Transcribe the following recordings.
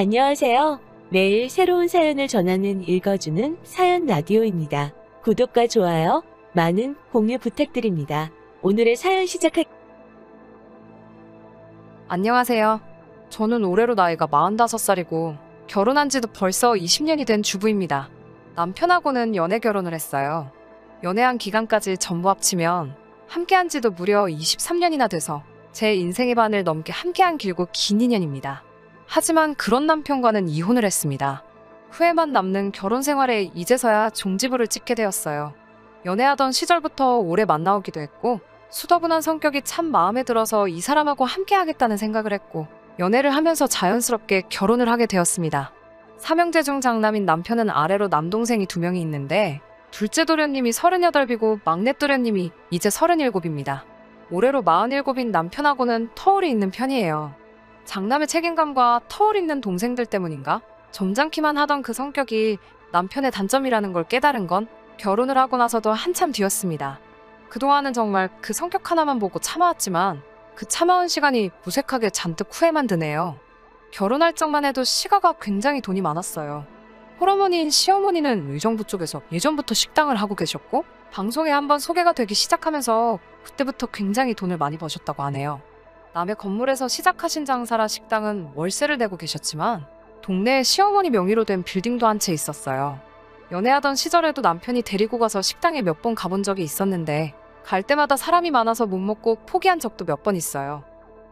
안녕하세요. 매일 새로운 사연을 전하는 읽어주는 사연 라디오입니다. 구독과 좋아요, 많은 공유 부탁드립니다. 오늘의 사연 안녕하세요. 저는 올해로 나이가 45살이고 결혼한 지도 벌써 20년이 된 주부입니다. 남편하고는 연애 결혼을 했어요. 연애한 기간까지 전부 합치면 함께한 지도 무려 23년이나 돼서 제 인생의 반을 넘게 함께한 길고 긴 인연입니다. 하지만 그런 남편과는 이혼을 했습니다. 후회만 남는 결혼 생활에 이제서야 종지부를 찍게 되었어요. 연애하던 시절부터 오래 만나오기도 했고 수더분한 성격이 참 마음에 들어서 이 사람하고 함께 하겠다는 생각을 했고 연애를 하면서 자연스럽게 결혼을 하게 되었습니다. 삼형제 중 장남인 남편은 아래로 남동생이 2명이 있는데 둘째 도련님이 38이고 막내 도련님이 이제 37입니다. 올해로 47인 남편하고는 터울이 있는 편이에요. 장남의 책임감과 터울 있는 동생들 때문인가? 점잖기만 하던 그 성격이 남편의 단점이라는 걸 깨달은 건 결혼을 하고 나서도 한참 뒤였습니다. 그동안은 정말 그 성격 하나만 보고 참아왔지만 그 참아온 시간이 무색하게 잔뜩 후회만 드네요. 결혼할 적만 해도 시가가 굉장히 돈이 많았어요. 홀어머니인 시어머니는 의정부 쪽에서 예전부터 식당을 하고 계셨고 방송에 한번 소개가 되기 시작하면서 그때부터 굉장히 돈을 많이 버셨다고 하네요. 남의 건물에서 시작하신 장사라 식당은 월세를 내고 계셨지만 동네에 시어머니 명의로 된 빌딩도 한 채 있었어요. 연애하던 시절에도 남편이 데리고 가서 식당에 몇 번 가본 적이 있었는데 갈 때마다 사람이 많아서 못 먹고 포기한 적도 몇 번 있어요.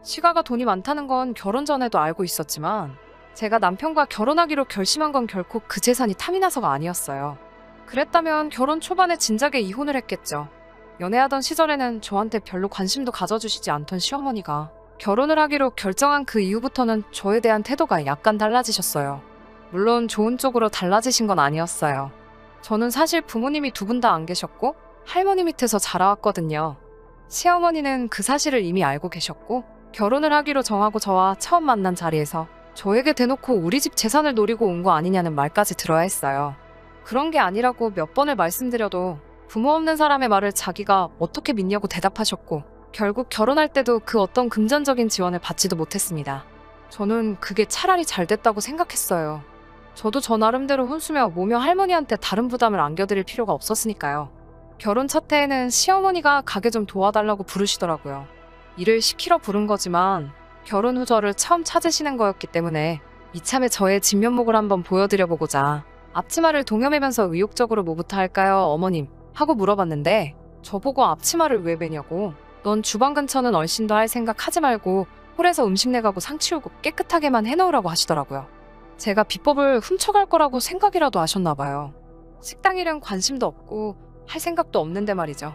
시가가 돈이 많다는 건 결혼 전에도 알고 있었지만 제가 남편과 결혼하기로 결심한 건 결코 그 재산이 탐이 나서가 아니었어요. 그랬다면 결혼 초반에 진작에 이혼을 했겠죠. 연애하던 시절에는 저한테 별로 관심도 가져주시지 않던 시어머니가 결혼을 하기로 결정한 그 이후부터는 저에 대한 태도가 약간 달라지셨어요. 물론 좋은 쪽으로 달라지신 건 아니었어요. 저는 사실 부모님이 2분 다 안 계셨고 할머니 밑에서 자라왔거든요. 시어머니는 그 사실을 이미 알고 계셨고 결혼을 하기로 정하고 저와 처음 만난 자리에서 저에게 대놓고 우리 집 재산을 노리고 온 거 아니냐는 말까지 들어야 했어요. 그런 게 아니라고 몇 번을 말씀드려도 부모 없는 사람의 말을 자기가 어떻게 믿냐고 대답하셨고 결국 결혼할 때도 그 어떤 금전적인 지원을 받지도 못했습니다. 저는 그게 차라리 잘 됐다고 생각했어요. 저도 저 나름대로 혼수며 모며 할머니한테 다른 부담을 안겨드릴 필요가 없었으니까요. 결혼 첫 해에는 시어머니가 가게 좀 도와달라고 부르시더라고요. 일을 시키러 부른 거지만 결혼 후 저를 처음 찾으시는 거였기 때문에 이참에 저의 진면목을 한번 보여드려보고자 앞치마를 동여매면서 의욕적으로 뭐부터 할까요, 어머님? 하고 물어봤는데 저보고 앞치마를 왜 매냐고 넌 주방 근처는 얼씬도 할 생각 하지 말고 홀에서 음식 내가고 상 치우고 깨끗하게만 해놓으라고 하시더라고요. 제가 비법을 훔쳐갈 거라고 생각이라도 하셨나 봐요. 식당 일은 관심도 없고 할 생각도 없는데 말이죠.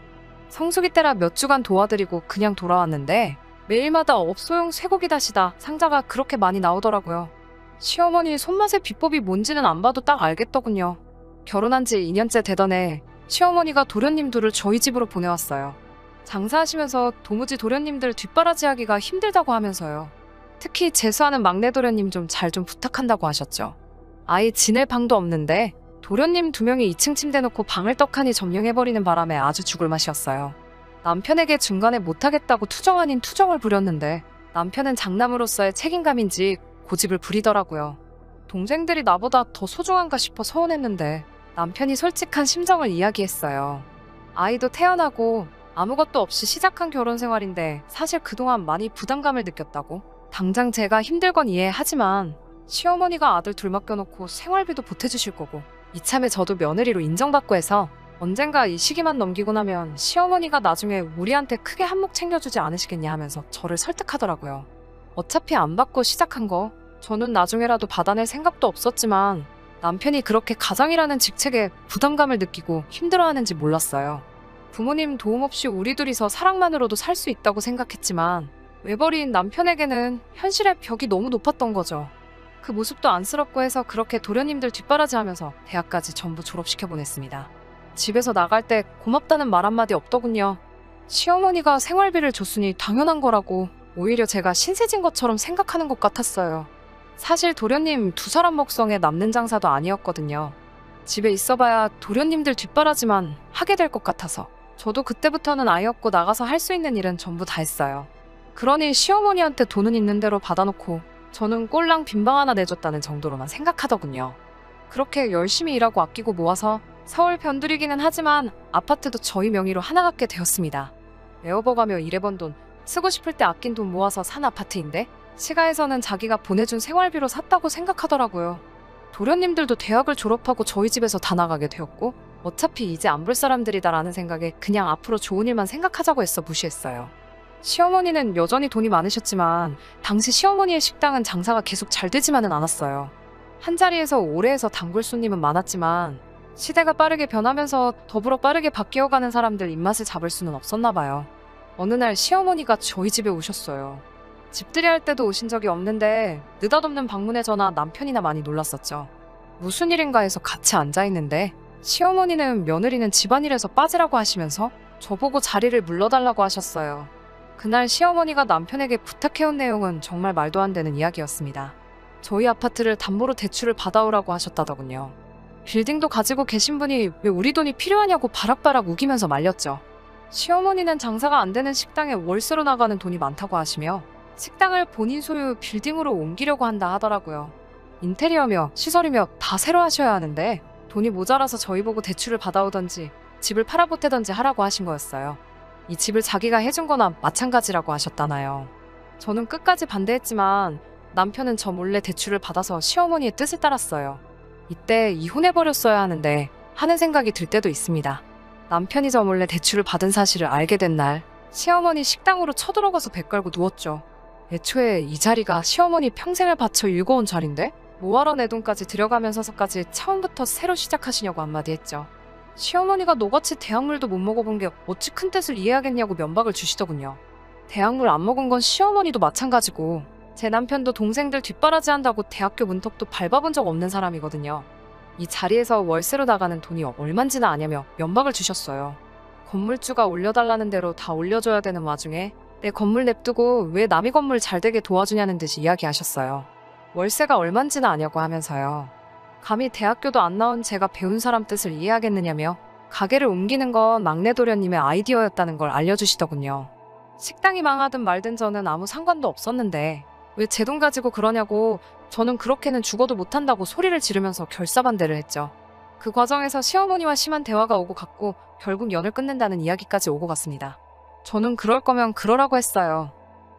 성수기 때라 몇 주간 도와드리고 그냥 돌아왔는데 매일마다 업소용 쇠고기 다시다 상자가 그렇게 많이 나오더라고요. 시어머니 손맛의 비법이 뭔지는 안 봐도 딱 알겠더군요. 결혼한 지 2년째 되던 해 시어머니가 도련님 둘을 저희 집으로 보내왔어요. 장사하시면서 도무지 도련님들 뒷바라지하기가 힘들다고 하면서요. 특히 재수하는 막내 도련님 좀 잘 좀 부탁한다고 하셨죠. 아예 지낼 방도 없는데 도련님 2명이 2층 침대 놓고 방을 떡하니 점령해버리는 바람에 아주 죽을 맛이었어요. 남편에게 중간에 못하겠다고 투정 아닌 투정을 부렸는데 남편은 장남으로서의 책임감인지 고집을 부리더라고요. 동생들이 나보다 더 소중한가 싶어 서운했는데 남편이 솔직한 심정을 이야기했어요. 아이도 태어나고 아무것도 없이 시작한 결혼 생활인데 사실 그동안 많이 부담감을 느꼈다고. 당장 제가 힘들건 이해하지만 시어머니가 아들 둘 맡겨놓고 생활비도 보태주실 거고 이참에 저도 며느리로 인정받고 해서 언젠가 이 시기만 넘기고 나면 시어머니가 나중에 우리한테 크게 한몫 챙겨주지 않으시겠냐 하면서 저를 설득하더라고요. 어차피 안 받고 시작한 거 저는 나중에라도 받아낼 생각도 없었지만 남편이 그렇게 가장이라는 직책에 부담감을 느끼고 힘들어하는지 몰랐어요. 부모님 도움 없이 우리 둘이서 사랑만으로도 살 수 있다고 생각했지만 외벌이인 남편에게는 현실의 벽이 너무 높았던 거죠. 그 모습도 안쓰럽고 해서 그렇게 도련님들 뒷바라지하면서 대학까지 전부 졸업시켜 보냈습니다. 집에서 나갈 때 고맙다는 말 한마디 없더군요. 시어머니가 생활비를 줬으니 당연한 거라고 오히려 제가 신세진 것처럼 생각하는 것 같았어요. 사실 도련님 2사람 먹성에 남는 장사도 아니었거든요. 집에 있어봐야 도련님들 뒷바라지만 하게 될 것 같아서 저도 그때부터는 아이 없고 나가서 할 수 있는 일은 전부 다 했어요. 그러니 시어머니한테 돈은 있는 대로 받아놓고 저는 꼴랑 빈방 하나 내줬다는 정도로만 생각하더군요. 그렇게 열심히 일하고 아끼고 모아서 서울 변두리기는 하지만 아파트도 저희 명의로 하나 갖게 되었습니다. 에어버가며 일해번 돈, 쓰고 싶을 때 아낀 돈 모아서 산 아파트인데 시가에서는 자기가 보내준 생활비로 샀다고 생각하더라고요. 도련님들도 대학을 졸업하고 저희 집에서 다 나가게 되었고 어차피 이제 안 볼 사람들이다라는 생각에 그냥 앞으로 좋은 일만 생각하자고 했어 무시했어요. 시어머니는 여전히 돈이 많으셨지만 당시 시어머니의 식당은 장사가 계속 잘 되지만은 않았어요. 한자리에서 오래 해서 단골 손님은 많았지만 시대가 빠르게 변하면서 더불어 빠르게 바뀌어가는 사람들 입맛을 잡을 수는 없었나 봐요. 어느 날 시어머니가 저희 집에 오셨어요. 집들이 할 때도 오신 적이 없는데 느닷없는 방문에 저나 남편이나 많이 놀랐었죠. 무슨 일인가 해서 같이 앉아있는데 시어머니는 며느리는 집안일에서 빠지라고 하시면서 저보고 자리를 물러달라고 하셨어요. 그날 시어머니가 남편에게 부탁해온 내용은 정말 말도 안 되는 이야기였습니다. 저희 아파트를 담보로 대출을 받아오라고 하셨다더군요. 빌딩도 가지고 계신 분이 왜 우리 돈이 필요하냐고 바락바락 우기면서 말렸죠. 시어머니는 장사가 안 되는 식당에 월세로 나가는 돈이 많다고 하시며 식당을 본인 소유 빌딩으로 옮기려고 한다 하더라고요. 인테리어며 시설이며 다 새로 하셔야 하는데 돈이 모자라서 저희 보고 대출을 받아오던지 집을 팔아보태던지 하라고 하신 거였어요. 이 집을 자기가 해준 거나 마찬가지라고 하셨다나요. 저는 끝까지 반대했지만 남편은 저 몰래 대출을 받아서 시어머니의 뜻을 따랐어요. 이때 이혼해버렸어야 하는데 하는 생각이 들 때도 있습니다. 남편이 저 몰래 대출을 받은 사실을 알게 된 날 시어머니 식당으로 쳐들어가서 배 깔고 누웠죠. 애초에 이 자리가 시어머니 평생을 바쳐 일궈온 자리인데 뭐하러 내 돈까지 들여가면서까지 처음부터 새로 시작하시냐고 한마디 했죠. 시어머니가 너같이 대학물도 못 먹어본 게 어찌 큰 뜻을 이해하겠냐고 면박을 주시더군요. 대학물 안 먹은 건 시어머니도 마찬가지고 제 남편도 동생들 뒷바라지 한다고 대학교 문턱도 밟아본 적 없는 사람이거든요. 이 자리에서 월세로 나가는 돈이 얼만지나 아냐며 면박을 주셨어요. 건물주가 올려달라는 대로 다 올려줘야 되는 와중에 내 건물 냅두고 왜 남의 건물 잘 되게 도와주냐는 듯이 이야기하셨어요. 월세가 얼만지나 아냐고 하면서요. 감히 대학교도 안 나온 제가 배운 사람 뜻을 이해하겠느냐며 가게를 옮기는 건 막내 도련님의 아이디어였다는 걸 알려주시더군요. 식당이 망하든 말든 저는 아무 상관도 없었는데 왜 제 돈 가지고 그러냐고 저는 그렇게는 죽어도 못한다고 소리를 지르면서 결사반대를 했죠. 그 과정에서 시어머니와 심한 대화가 오고 갔고 결국 연을 끊는다는 이야기까지 오고 갔습니다. 저는 그럴 거면 그러라고 했어요.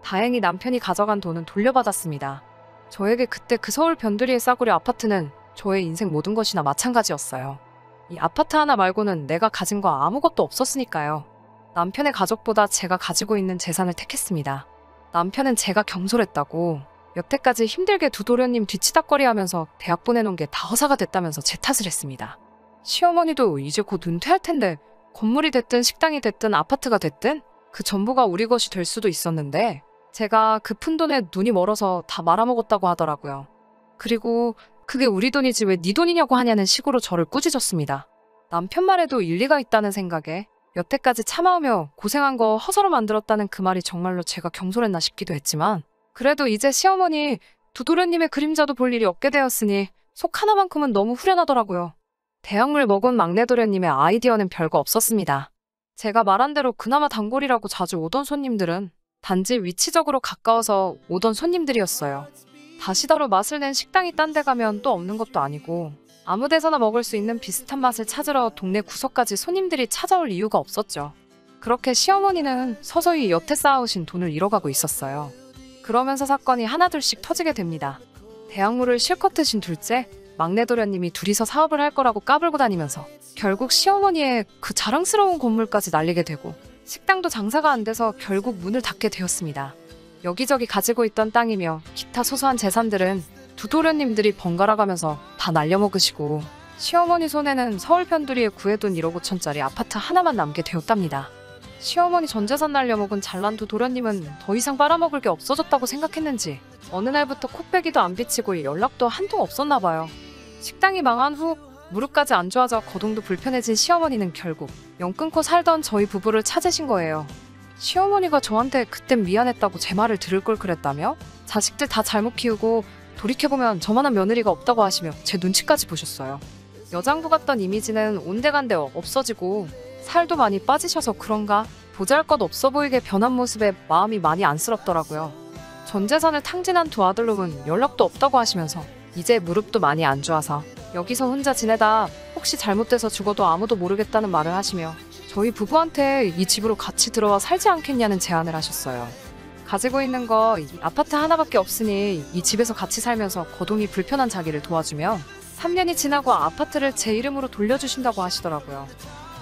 다행히 남편이 가져간 돈은 돌려받았습니다. 저에게 그때 그 서울 변두리의 싸구려 아파트는 저의 인생 모든 것이나 마찬가지였어요. 이 아파트 하나 말고는 내가 가진 거 아무것도 없었으니까요. 남편의 가족보다 제가 가지고 있는 재산을 택했습니다. 남편은 제가 경솔했다고 여태까지 힘들게 두 도련님 뒤치다꺼리 하면서 대학 보내놓은 게 다 허사가 됐다면서 제 탓을 했습니다. 시어머니도 이제 곧 은퇴할 텐데 건물이 됐든 식당이 됐든 아파트가 됐든 그 전부가 우리 것이 될 수도 있었는데 제가 그 푼돈에 눈이 멀어서 다 말아먹었다고 하더라고요. 그리고 그게 우리 돈이지 왜 네 돈이냐고 하냐는 식으로 저를 꾸짖었습니다. 남편 말에도 일리가 있다는 생각에 여태까지 참아오며 고생한 거 허서로 만들었다는 그 말이 정말로 제가 경솔했나 싶기도 했지만 그래도 이제 시어머니 두 도련님의 그림자도 볼 일이 없게 되었으니 속 하나만큼은 너무 후련하더라고요. 대학물 먹은 막내 도련님의 아이디어는 별거 없었습니다. 제가 말한 대로 그나마 단골이라고 자주 오던 손님들은 단지 위치적으로 가까워서 오던 손님들이었어요. 다시다로 맛을 낸 식당이 딴 데 가면 또 없는 것도 아니고 아무 데서나 먹을 수 있는 비슷한 맛을 찾으러 동네 구석까지 손님들이 찾아올 이유가 없었죠. 그렇게 시어머니는 서서히 여태 쌓아오신 돈을 잃어가고 있었어요. 그러면서 사건이 하나둘씩 터지게 됩니다. 대학물을 실컷 드신 둘째, 막내 도련님이 둘이서 사업을 할 거라고 까불고 다니면서 결국 시어머니의 그 자랑스러운 건물까지 날리게 되고 식당도 장사가 안 돼서 결국 문을 닫게 되었습니다. 여기저기 가지고 있던 땅이며 기타 소소한 재산들은 두 도련님들이 번갈아 가면서 다 날려먹으시고 시어머니 손에는 서울 편두리에 구해둔 1억 5천짜리 아파트 하나만 남게 되었답니다. 시어머니 전재산 날려먹은 잘난 두 도련님은 더 이상 빨아먹을 게 없어졌다고 생각했는지 어느 날부터 코빼기도 안 비치고 연락도 한 통 없었나 봐요. 식당이 망한 후 무릎까지 안 좋아져 거동도 불편해진 시어머니는 결국 연 끊고 살던 저희 부부를 찾으신 거예요. 시어머니가 저한테 그땐 미안했다고 제 말을 들을 걸 그랬다며 자식들 다 잘못 키우고 돌이켜보면 저만한 며느리가 없다고 하시며 제 눈치까지 보셨어요. 여장부 같던 이미지는 온데간데 없어지고 살도 많이 빠지셔서 그런가 보잘것 없어 보이게 변한 모습에 마음이 많이 안쓰럽더라고요. 전 재산을 탕진한 두 아들놈은 연락도 없다고 하시면서 이제 무릎도 많이 안 좋아서 여기서 혼자 지내다 혹시 잘못돼서 죽어도 아무도 모르겠다는 말을 하시며 저희 부부한테 이 집으로 같이 들어와 살지 않겠냐는 제안을 하셨어요. 가지고 있는 거 이 아파트 하나밖에 없으니 이 집에서 같이 살면서 거동이 불편한 자기를 도와주면 3년이 지나고 아파트를 제 이름으로 돌려주신다고 하시더라고요.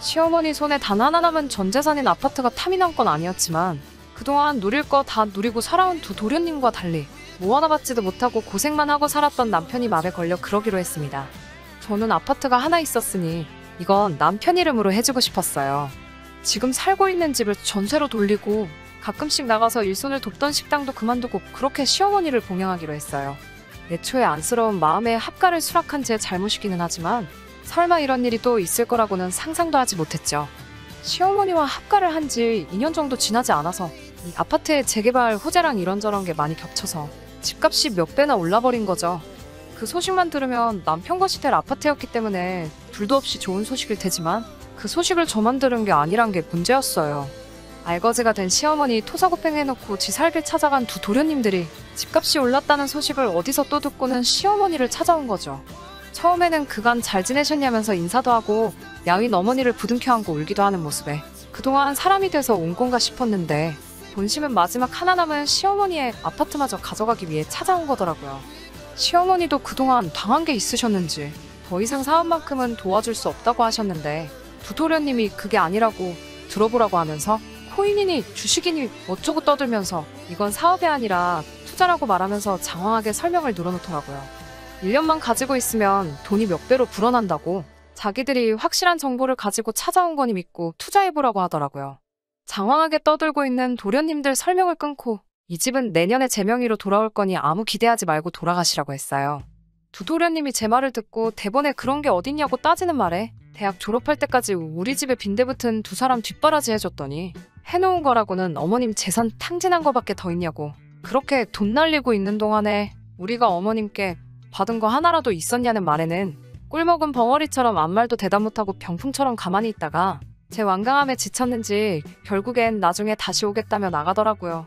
시어머니 손에 단 하나 남은 전 재산인 아파트가 탐이 난 건 아니었지만 그동안 누릴 거 다 누리고 살아온 두 도련님과 달리 뭐 하나 받지도 못하고 고생만 하고 살았던 남편이 말에 걸려 그러기로 했습니다. 저는 아파트가 하나 있었으니 이건 남편 이름으로 해주고 싶었어요. 지금 살고 있는 집을 전세로 돌리고 가끔씩 나가서 일손을 돕던 식당도 그만두고 그렇게 시어머니를 봉양하기로 했어요. 애초에 안쓰러운 마음에 합가를 수락한 제 잘못이기는 하지만 설마 이런 일이 또 있을 거라고는 상상도 하지 못했죠. 시어머니와 합가를 한 지 2년 정도 지나지 않아서 이 아파트의 재개발 호재랑 이런저런 게 많이 겹쳐서 집값이 몇 배나 올라버린 거죠. 그 소식만 들으면 남편 것이 될 아파트였기 때문에 둘도 없이 좋은 소식일 테지만 그 소식을 저만 들은 게 아니란 게 문제였어요. 알거지가 된 시어머니 토사구팽해놓고 지 살길 찾아간 두 도련님들이 집값이 올랐다는 소식을 어디서 또 듣고는 시어머니를 찾아온 거죠. 처음에는 그간 잘 지내셨냐면서 인사도 하고 야윈 어머니를 부둥켜 안고 울기도 하는 모습에 그동안 사람이 돼서 온 건가 싶었는데 본심은 마지막 하나 남은 시어머니의 아파트마저 가져가기 위해 찾아온 거더라고요. 시어머니도 그동안 당한 게 있으셨는지 더 이상 사업만큼은 도와줄 수 없다고 하셨는데 두 도련님이 그게 아니라고 들어보라고 하면서 코인이니 주식이니 어쩌고 떠들면서 이건 사업이 아니라 투자라고 말하면서 장황하게 설명을 늘어놓더라고요. 1년만 가지고 있으면 돈이 몇 배로 불어난다고 자기들이 확실한 정보를 가지고 찾아온 거니 믿고 투자해보라고 하더라고요. 장황하게 떠들고 있는 도련님들 설명을 끊고 이 집은 내년에 제 명의로 돌아올 거니 아무 기대하지 말고 돌아가시라고 했어요. 두 도련님이 제 말을 듣고 대본에 그런 게 어딨냐고 따지는 말에 대학 졸업할 때까지 우리 집에 빈대 붙은 두 사람 뒷바라지 해줬더니 해놓은 거라고는 어머님 재산 탕진한 거밖에 더 있냐고 그렇게 돈 날리고 있는 동안에 우리가 어머님께 받은 거 하나라도 있었냐는 말에는 꿀먹은 벙어리처럼 아무 말도 대답 못하고 병풍처럼 가만히 있다가 제 완강함에 지쳤는지 결국엔 나중에 다시 오겠다며 나가더라고요.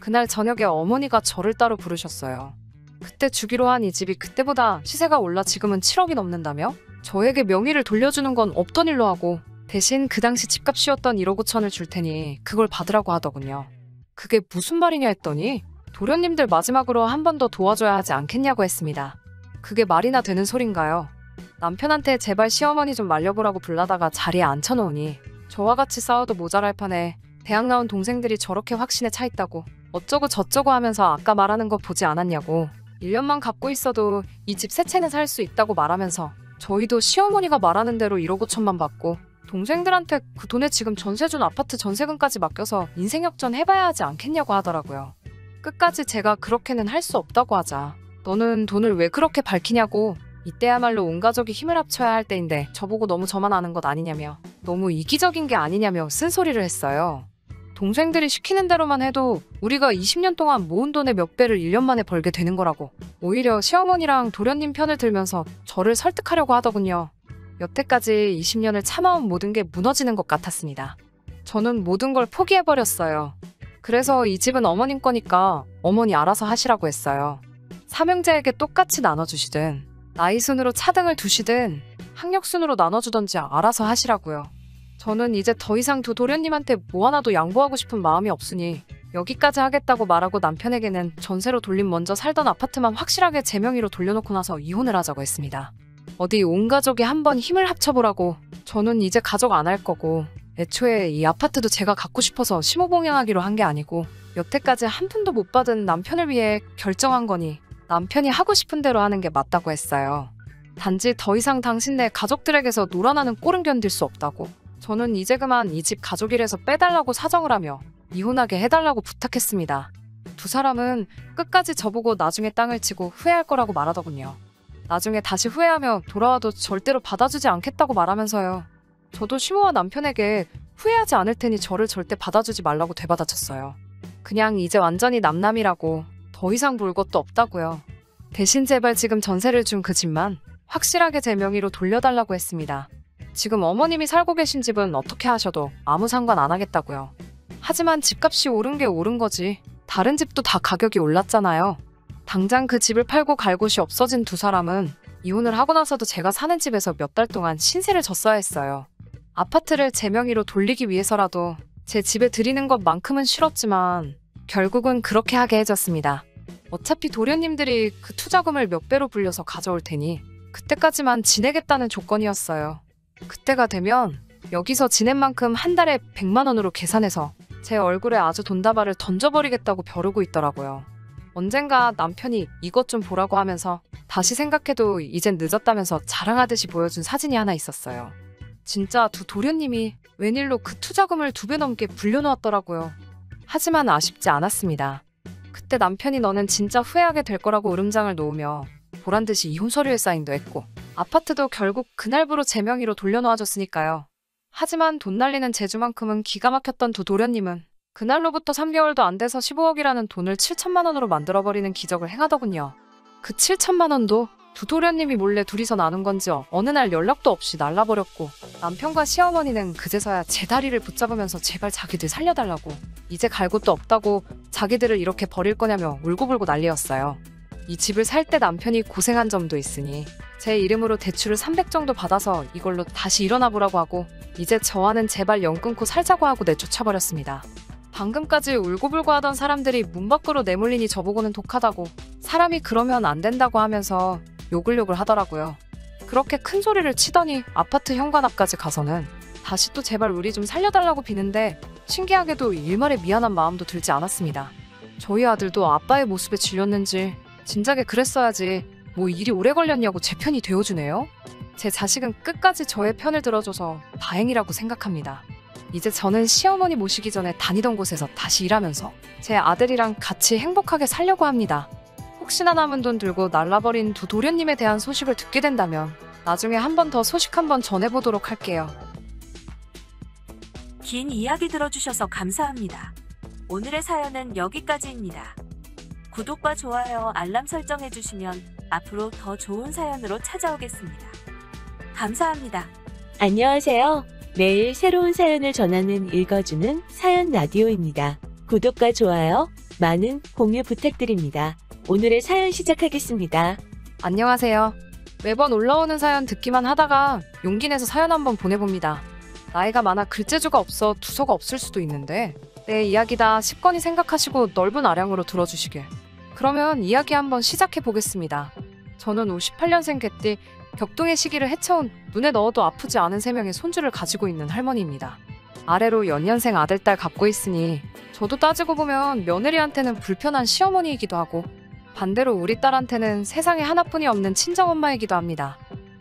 그날 저녁에 어머니가 저를 따로 부르셨어요. 그때 주기로 한 이 집이 그때보다 시세가 올라 지금은 7억이 넘는다며? 저에게 명의를 돌려주는 건 없던 일로 하고 대신 그 당시 집값이었던 1억 5천을 줄 테니 그걸 받으라고 하더군요. 그게 무슨 말이냐 했더니 도련님들 마지막으로 한 번 더 도와줘야 하지 않겠냐고 했습니다. 그게 말이나 되는 소린가요? 남편한테 제발 시어머니 좀 말려보라고 불러다가 자리에 앉혀놓으니 저와 같이 싸워도 모자랄 판에 대학 나온 동생들이 저렇게 확신에 차 있다고 어쩌고 저쩌고 하면서 아까 말하는 거 보지 않았냐고 1년만 갖고 있어도 이 집 세 채는 살 수 있다고 말하면서 저희도 시어머니가 말하는 대로 1억 5천만 받고 동생들한테 그 돈에 지금 전세 준 아파트 전세금까지 맡겨서 인생 역전 해봐야 하지 않겠냐고 하더라고요. 끝까지 제가 그렇게는 할 수 없다고 하자 너는 돈을 왜 그렇게 밝히냐고 이때야말로 온 가족이 힘을 합쳐야 할 때인데 저보고 너무 저만 아는 것 아니냐며 너무 이기적인 게 아니냐며 쓴소리를 했어요. 동생들이 시키는 대로만 해도 우리가 20년 동안 모은 돈의 몇 배를 1년 만에 벌게 되는 거라고 오히려 시어머니랑 도련님 편을 들면서 저를 설득하려고 하더군요. 여태까지 20년을 참아온 모든 게 무너지는 것 같았습니다. 저는 모든 걸 포기해버렸어요. 그래서 이 집은 어머님 거니까 어머니 알아서 하시라고 했어요. 삼형제에게 똑같이 나눠주시든 나이 순으로 차등을 두시든 학력 순으로 나눠주던지 알아서 하시라고요. 저는 이제 더 이상 두 도련님한테 뭐 하나도 양보하고 싶은 마음이 없으니 여기까지 하겠다고 말하고 남편에게는 전세로 돌림 먼저 살던 아파트만 확실하게 제 명의로 돌려놓고 나서 이혼을 하자고 했습니다. 어디 온 가족이 한번 힘을 합쳐보라고 저는 이제 가족 안 할 거고 애초에 이 아파트도 제가 갖고 싶어서 심호봉양하기로 한 게 아니고 여태까지 한 푼도 못 받은 남편을 위해 결정한 거니 남편이 하고 싶은 대로 하는 게 맞다고 했어요. 단지 더 이상 당신네 가족들에게서 놀아나는 꼴은 견딜 수 없다고 저는 이제 그만 이 집 가족이라서 빼달라고 사정을 하며 이혼하게 해달라고 부탁했습니다. 두 사람은 끝까지 저보고 나중에 땅을 치고 후회할 거라고 말하더군요. 나중에 다시 후회하며 돌아와도 절대로 받아주지 않겠다고 말하면서요. 저도 시모와 남편에게 후회하지 않을 테니 저를 절대 받아주지 말라고 되받아쳤어요. 그냥 이제 완전히 남남이라고 더 이상 볼 것도 없다고요. 대신 제발 지금 전세를 준 그 집만 확실하게 제 명의로 돌려달라고 했습니다. 지금 어머님이 살고 계신 집은 어떻게 하셔도 아무 상관 안 하겠다고요. 하지만 집값이 오른 게 오른 거지 다른 집도 다 가격이 올랐잖아요. 당장 그 집을 팔고 갈 곳이 없어진 두 사람은 이혼을 하고 나서도 제가 사는 집에서 몇 달 동안 신세를 졌어야 했어요. 아파트를 제 명의로 돌리기 위해서라도 제 집에 들이는 것만큼은 싫었지만 결국은 그렇게 하게 해줬습니다. 어차피 도련님들이 그 투자금을 몇 배로 불려서 가져올 테니 그때까지만 지내겠다는 조건이었어요. 그때가 되면 여기서 지낸 만큼 한 달에 100만 원으로 계산해서 제 얼굴에 아주 돈다발을 던져버리겠다고 벼르고 있더라고요. 언젠가 남편이 이것 좀 보라고 하면서 다시 생각해도 이젠 늦었다면서 자랑하듯이 보여준 사진이 하나 있었어요. 진짜 두 도련님이 웬일로 그 투자금을 2배 넘게 불려놓았더라고요. 하지만 아쉽지 않았습니다. 그때 남편이 너는 진짜 후회하게 될 거라고 으름장을 놓으며 보란듯이 이혼 서류에 사인도 했고 아파트도 결국 그날부로 제 명의로 돌려놓아줬으니까요. 하지만 돈 날리는 재주만큼은 기가 막혔던 두 도련님은 그날로부터 3개월도 안 돼서 15억이라는 돈을 7천만 원으로 만들어버리는 기적을 행하더군요. 그 7천만 원도 두 도련님이 몰래 둘이서 나눈 건지 어느 날 연락도 없이 날라버렸고 남편과 시어머니는 그제서야 제 다리를 붙잡으면서 제발 자기들 살려달라고 이제 갈 곳도 없다고 자기들을 이렇게 버릴 거냐며 울고불고 난리였어요. 이 집을 살 때 남편이 고생한 점도 있으니 제 이름으로 대출을 300 정도 받아서 이걸로 다시 일어나 보라고 하고 이제 저와는 제발 연 끊고 살자고 하고 내쫓아버렸습니다. 방금까지 울고불고 하던 사람들이 문 밖으로 내몰리니 저보고는 독하다고 사람이 그러면 안 된다고 하면서 욕을 하더라고요. 그렇게 큰 소리를 치더니 아파트 현관 앞까지 가서는 다시 또 제발 우리 좀 살려달라고 비는데 신기하게도 일말의 미안한 마음도 들지 않았습니다. 저희 아들도 아빠의 모습에 질렸는지 진작에 그랬어야지 뭐 일이 오래 걸렸냐고 제 편이 되어주네요. 제 자식은 끝까지 저의 편을 들어줘서 다행이라고 생각합니다. 이제 저는 시어머니 모시기 전에 다니던 곳에서 다시 일하면서 제 아들이랑 같이 행복하게 살려고 합니다. 혹시나 남은 돈 들고 날라버린 두 도련님에 대한 소식을 듣게 된다면 나중에 한 번 더 소식 한번 전해보도록 할게요. 긴 이야기 들어주셔서 감사합니다. 오늘의 사연은 여기까지입니다. 구독과 좋아요, 알람 설정해주시면 앞으로 더 좋은 사연으로 찾아오겠습니다. 감사합니다. 안녕하세요. 매일 새로운 사연을 전하는 읽어주는 사연 라디오입니다. 구독과 좋아요, 많은 공유 부탁드립니다. 오늘의 사연 시작하겠습니다. 안녕하세요. 매번 올라오는 사연 듣기만 하다가 용기 내서 사연 한번 보내봅니다. 나이가 많아 글재주가 없어 두서가 없을 수도 있는데 내 이야기다 싶거니 생각하시고 넓은 아량으로 들어주시길. 그러면 이야기 한번 시작해 보겠습니다. 저는 58년생 개띠 격동의 시기를 헤쳐온 눈에 넣어도 아프지 않은 3명의 손주를 가지고 있는 할머니입니다. 아래로 연년생 아들, 딸 갖고 있으니 저도 따지고 보면 며느리한테는 불편한 시어머니이기도 하고 반대로 우리 딸한테는 세상에 하나뿐이 없는 친정엄마이기도 합니다.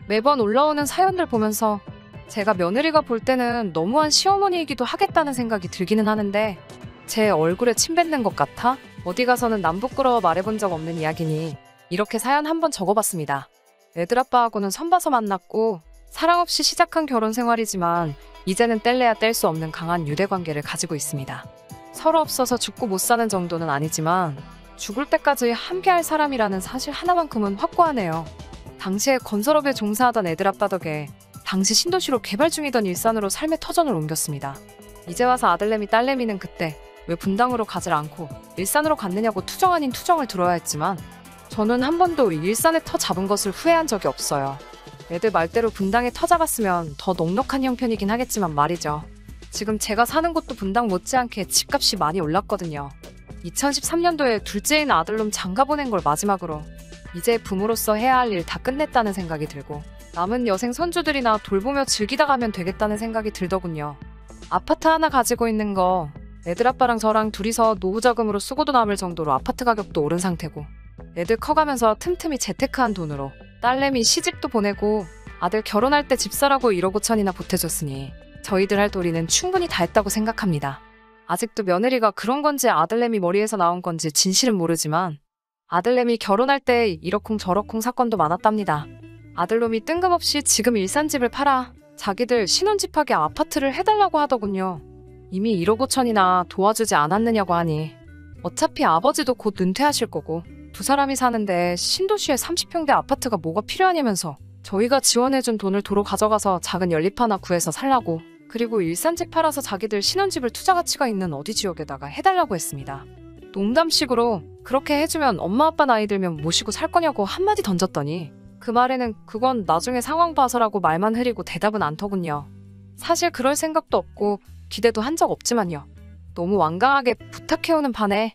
매번 올라오는 사연들 보면서 제가 며느리가 볼 때는 너무한 시어머니이기도 하겠다는 생각이 들기는 하는데 제 얼굴에 침 뱉는 것 같아 어디 가서는 남 부끄러워 말해본 적 없는 이야기니 이렇게 사연 한번 적어봤습니다. 애들 아빠하고는 선봐서 만났고 사랑 없이 시작한 결혼 생활이지만 이제는 뗄래야 뗄 수 없는 강한 유대관계를 가지고 있습니다. 서로 없어서 죽고 못 사는 정도는 아니지만 죽을 때까지 함께할 사람이라는 사실 하나만큼은 확고하네요. 당시에 건설업에 종사하던 애들 아빠 덕에 당시 신도시로 개발 중이던 일산으로 삶의 터전을 옮겼습니다. 이제 와서 아들내미 딸내미는 그때 왜 분당으로 가질 않고 일산으로 갔느냐고 투정 아닌 투정을 들어야 했지만 저는 한 번도 일산에 터 잡은 것을 후회한 적이 없어요. 애들 말대로 분당에 터 잡았으면 더 넉넉한 형편이긴 하겠지만 말이죠. 지금 제가 사는 곳도 분당 못지않게 집값이 많이 올랐거든요. 2013년도에 둘째인 아들놈 장가 보낸 걸 마지막으로 이제 부모로서 해야 할 일 다 끝냈다는 생각이 들고 남은 여생 손주들이나 돌보며 즐기다 가면 되겠다는 생각이 들더군요. 아파트 하나 가지고 있는 거 애들 아빠랑 저랑 둘이서 노후자금으로 쓰고도 남을 정도로 아파트 가격도 오른 상태고 애들 커가면서 틈틈이 재테크한 돈으로 딸내미 시집도 보내고 아들 결혼할 때 집 사라고 1억 5천이나 보태줬으니 저희들 할 도리는 충분히 다 했다고 생각합니다. 아직도 며느리가 그런 건지 아들내미 머리에서 나온 건지 진실은 모르지만 아들내미 결혼할 때 이러쿵 저러쿵 사건도 많았답니다. 아들놈이 뜬금없이 지금 일산집을 팔아 자기들 신혼집하게 아파트를 해달라고 하더군요. 이미 1억 5천이나 도와주지 않았느냐고 하니 어차피 아버지도 곧 은퇴하실 거고 두 사람이 사는데 신도시에 30평대 아파트가 뭐가 필요하냐면서 저희가 지원해준 돈을 도로 가져가서 작은 연립 하나 구해서 살라고 그리고 일산집 팔아서 자기들 신혼집을 투자 가치가 있는 어디 지역에다가 해달라고 했습니다. 농담식으로 그렇게 해주면 엄마 아빠 나이 들면 모시고 살 거냐고 한마디 던졌더니 그 말에는 그건 나중에 상황 봐서라고 말만 흐리고 대답은 않더군요. 사실 그럴 생각도 없고 기대도 한 적 없지만요. 너무 완강하게 부탁해오는 판에